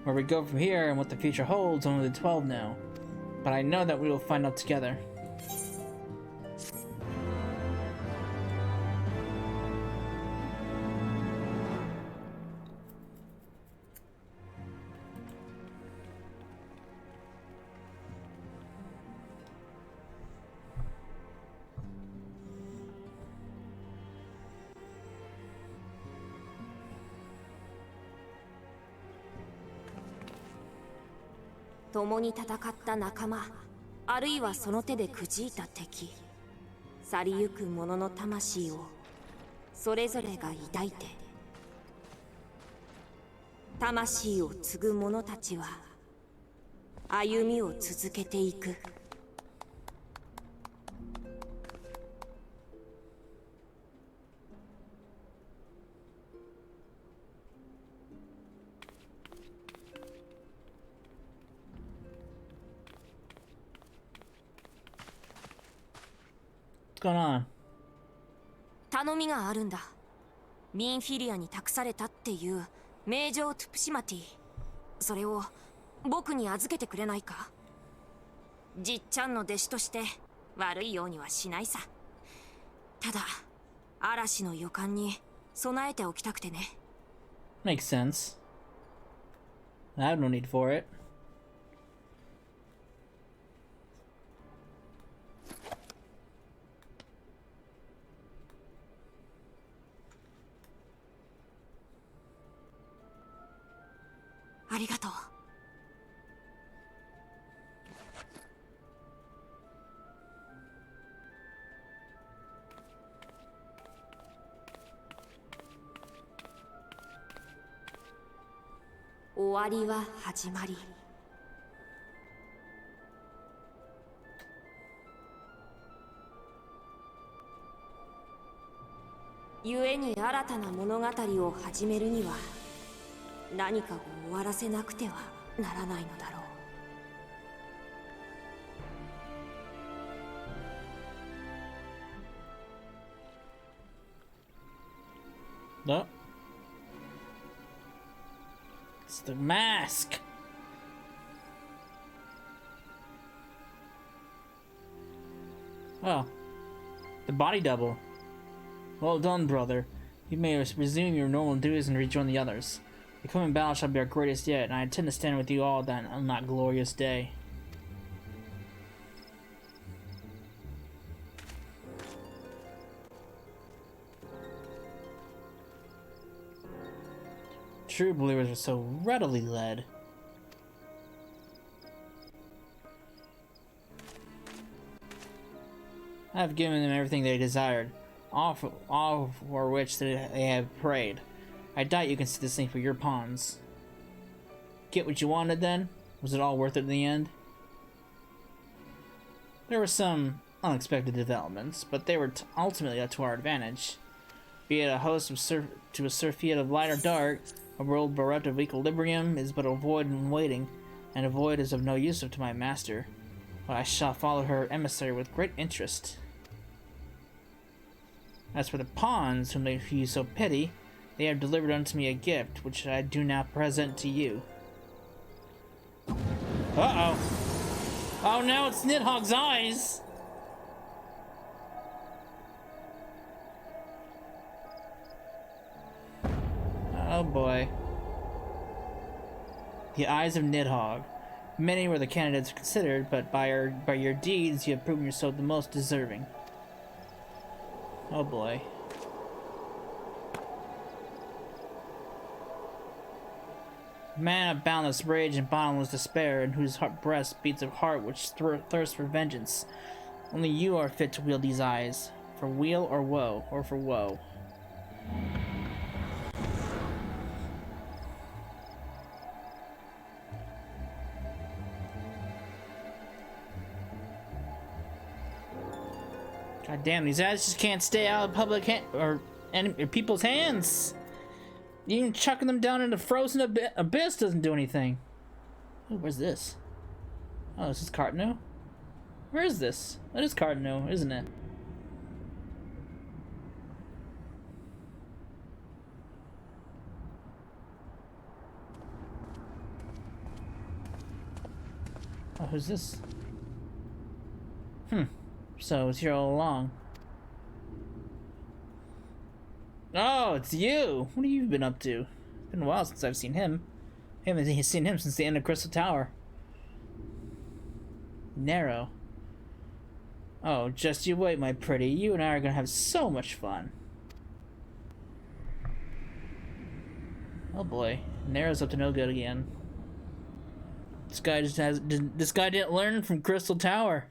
Speaker 1: Where we go from here and what the future holds, only the 12 know. But I know that we will find out together.
Speaker 5: 共に戦った仲間、あるいはその手でくじいた敵、去りゆく者の魂をそれぞれが抱いて、魂を継ぐ者たちは歩みを続けていく。
Speaker 1: What's going on?
Speaker 5: 頼みがあるんだ。ミンフィリアに託されたっていう名城トゥプシマティ、それを僕に預けてくれないか。じっちゃんの弟子として悪いようにはしないさ。ただ嵐の予感に備えておきたくてね。
Speaker 1: Makes sense. I have no need for it.
Speaker 5: 終わりは始まり。故に新たな物語を始めるには何かを終わらせなくてはならないのだろう。
Speaker 1: No. It's the mask. Oh. The body double. Well done, brother. You may resume your normal duties and rejoin the others. The coming battle shall be our greatest yet, and I intend to stand with you all then on that glorious day. True believers are so readily led. I have given them everything they desired, all for which they have prayed. I doubt you can see this thing for your pawns. Get what you wanted then? Was it all worth it in the end? There were some unexpected developments, but they were ultimately to our advantage. Be it a host of to a surfeit of light or dark, a world bereft of equilibrium is but a void in waiting, and a void is of no use to my master. But I shall follow her emissary with great interest. As for the pawns whom you so pity, they have delivered unto me a gift, which I do now present to you. Uh-oh. Oh, now it's Nidhogg's eyes! Oh boy. The eyes of Nidhogg. Many were the candidates considered, but by your deeds you have proven yourself the most deserving. Oh boy. Man of boundless rage and bottomless despair, in whose breast beats a heart which thirsts for vengeance. Only you are fit to wield these eyes, for weal or woe, or for woe. God damn, these eyes just can't stay out of public or people's hands. Even chucking them down into frozen abyss doesn't do anything. Oh, where's this? Oh, this is Cartno? Where is this? That is Cartno, isn't it? Oh, who's this? So it's here all along. Oh, it's you! What have you been up to? It's been a while since I've seen him. I haven't seen him since the end of Crystal Tower. Narrow. Oh, just you wait, my pretty. You and I are gonna have so much fun. Oh boy, Narrow's up to no good again. This guy this guy didn't learn from Crystal Tower.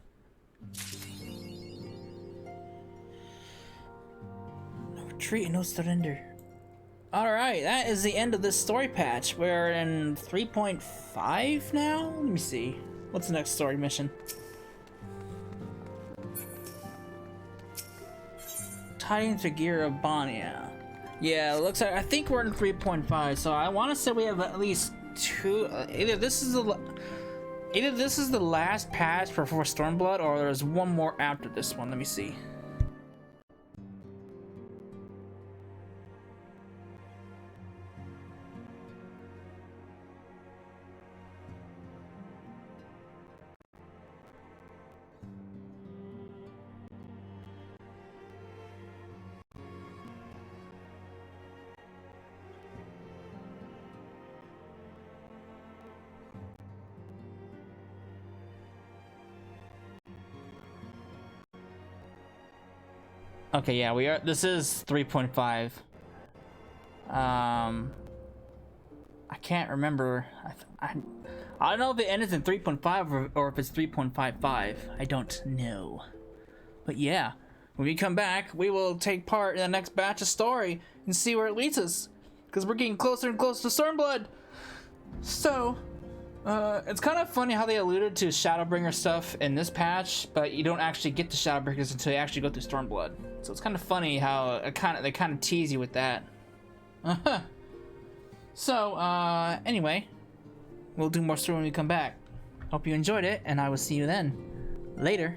Speaker 1: No retreat and no surrender. Alright, that is the end of this story patch. We're in 3.5 now? Let me see. What's the next story mission? Tidings to Gear of Bonia. Yeah, it looks like I think we're in 3.5, so I want to say we have at least two. Either this is the last patch before Stormblood, or there's one more after this one. Let me see. Okay, yeah, we are. This is 3.5. I can't remember. I don't know if it ends in 3.5 or if it's 3.55. I don't know. But yeah, when we come back, we will take part in the next batch of story and see where it leads us. Because we're getting closer and closer to Stormblood. So, it's kind of funny how they alluded to Shadowbringer stuff in this patch, but you don't actually get the Shadowbringers until you actually go through Stormblood. So it's kind of funny how they kind of tease you with that. So, anyway, we'll do more story when we come back. Hope you enjoyed it, and I will see you then. Later.